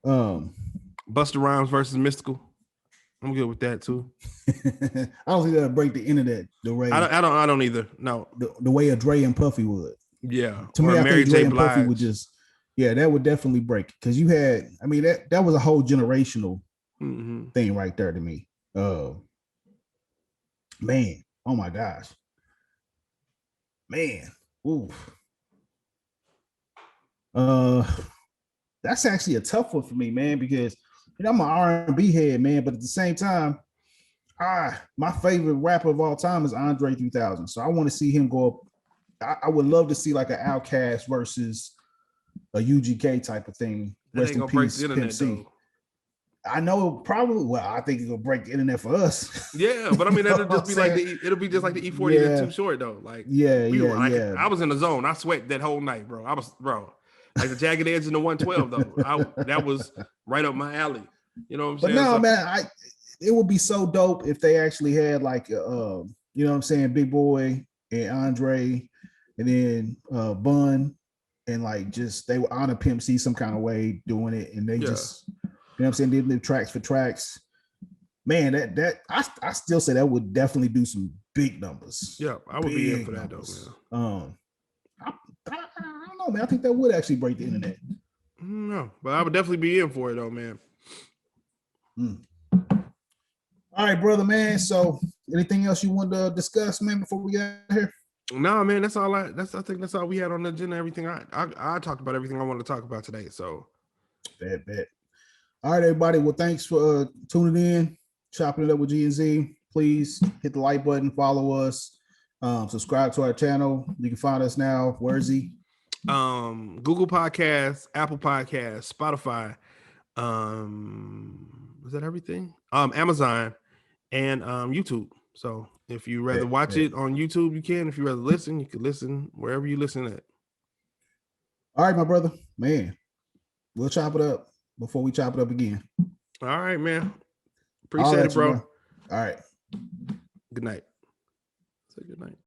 Busta Rhymes versus Mystical. I'm good with that too. I don't think that'll break the internet the way I don't either. No, the way a Dre and Puffy would. Yeah, to me, I Mary think Dre J. and Puffy Blige would just, yeah, that would definitely break it because you had, I mean, that was a whole generational thing right there to me. Man, oh my gosh, man, oof. That's actually a tough one for me, man, because you know, I'm an R&B head, man, but at the same time, my favorite rapper of all time is Andre 3000. So I want to see him go up. I would love to see like an Outkast versus a UGK type of thing. That Rest ain't in gonna break peace, the Pimp internet, C. though. I know probably. Well, I think it'll break the internet for us. Yeah, but I mean that'll just be like it'll be just like the E40 Yeah. that's Too Short though. Like Yeah. I was in the zone. I sweat that whole night, bro. Like the Jagged Edge in the 112 though. That was right up my alley. You know what I'm saying? But no, man, it would be so dope if they actually had like you know what I'm saying, Big Boy and Andre, and then Bun, and like just they would honor Pimp C some kind of way doing it, and they just, you know what I'm saying, did the tracks for tracks. Man, I still say that would definitely do some big numbers. Yeah, I would be in for that though, man. I don't know, man. I think that would actually break the internet. No, but I would definitely be in for it though, man. All right, brother, man. So anything else you want to discuss, man, before we get out of here? No, man, that's all I think that's all we had on the agenda. Everything I talked about everything I wanted to talk about today. So bet. All right, everybody. Well, thanks for tuning in, chopping it up with G and Z. Please hit the like button, follow us, subscribe to our channel. You can find us now. Where is he? Google Podcasts, Apple Podcasts, Spotify. Is that everything? Amazon and YouTube. So if you rather watch it on YouTube, you can. If you rather listen, you can listen wherever you listen at. All right, my brother, man. We'll chop it up before we chop it up again. All right, man. Appreciate it, bro. All right. Good night. Say good night.